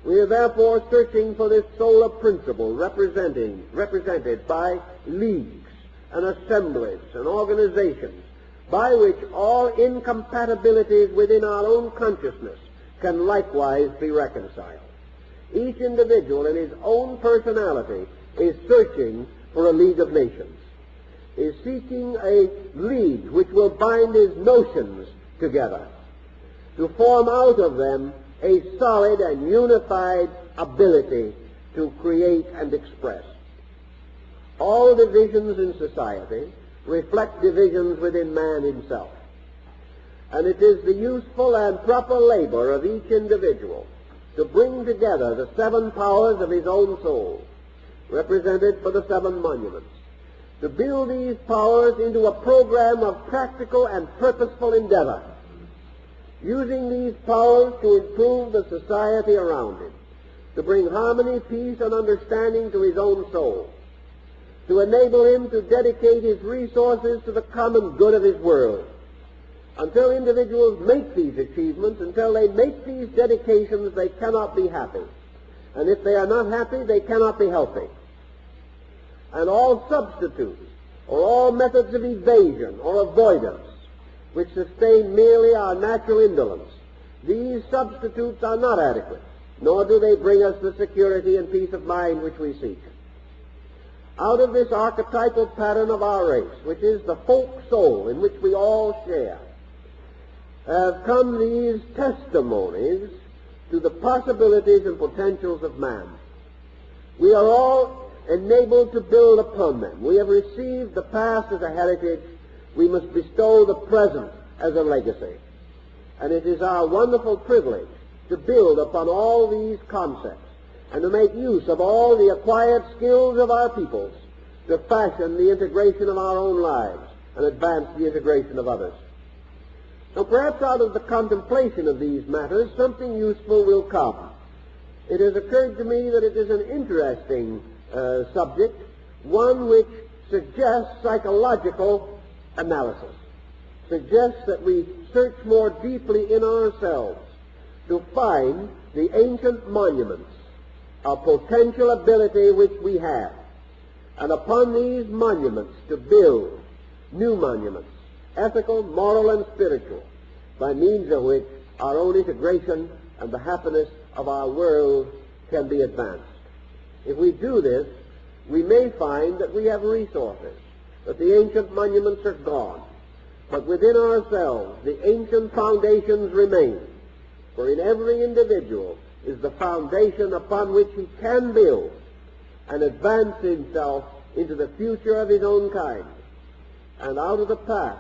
We are therefore searching for this solar principle represented by leagues and assemblies and organizations by which all incompatibilities within our own consciousness can likewise be reconciled. Each individual in his own personality is searching for a league of nations, is seeking a league which will bind his notions together, to form out of them a solid and unified ability to create and express. All divisions in society reflect divisions within man himself. And it is the useful and proper labor of each individual to bring together the 7 powers of his own soul, represented by the 7 monuments, to build these powers into a program of practical and purposeful endeavor, using these powers to improve the society around him, to bring harmony, peace, and understanding to his own soul, to enable him to dedicate his resources to the common good of his world. Until individuals make these achievements, until they make these dedications, they cannot be happy. And if they are not happy, they cannot be healthy. And all substitutes, or all methods of evasion or avoidance, which sustain merely our natural indolence, these substitutes are not adequate. nor do they bring us the security and peace of mind which we seek. Out of this archetypal pattern of our race, which is the folk soul in which we all share, have come these testimonies to the possibilities and potentials of man. We are all enabled to build upon them. We have received the past as a heritage. We must bestow the present as a legacy. And it is our wonderful privilege to build upon all these concepts and to make use of all the acquired skills of our peoples to fashion the integration of our own lives and advance the integration of others. Now, perhaps out of the contemplation of these matters, something useful will come. It has occurred to me that it is an interesting subject, one which suggests psychological analysis, suggests that we search more deeply in ourselves to find the ancient monuments of potential ability which we have, and upon these monuments to build new monuments, ethical, moral, and spiritual, by means of which our own integration and the happiness of our world can be advanced. If we do this, we may find that we have resources, that the ancient monuments are gone, but within ourselves the ancient foundations remain, for in every individual is the foundation upon which he can build and advance himself into the future of his own kind. And out of the past,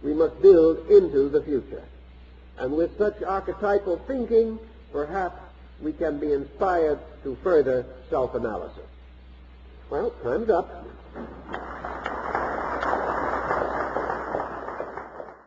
we must build into the future. And with such archetypal thinking, perhaps we can be inspired to further self-analysis. Well, time's up.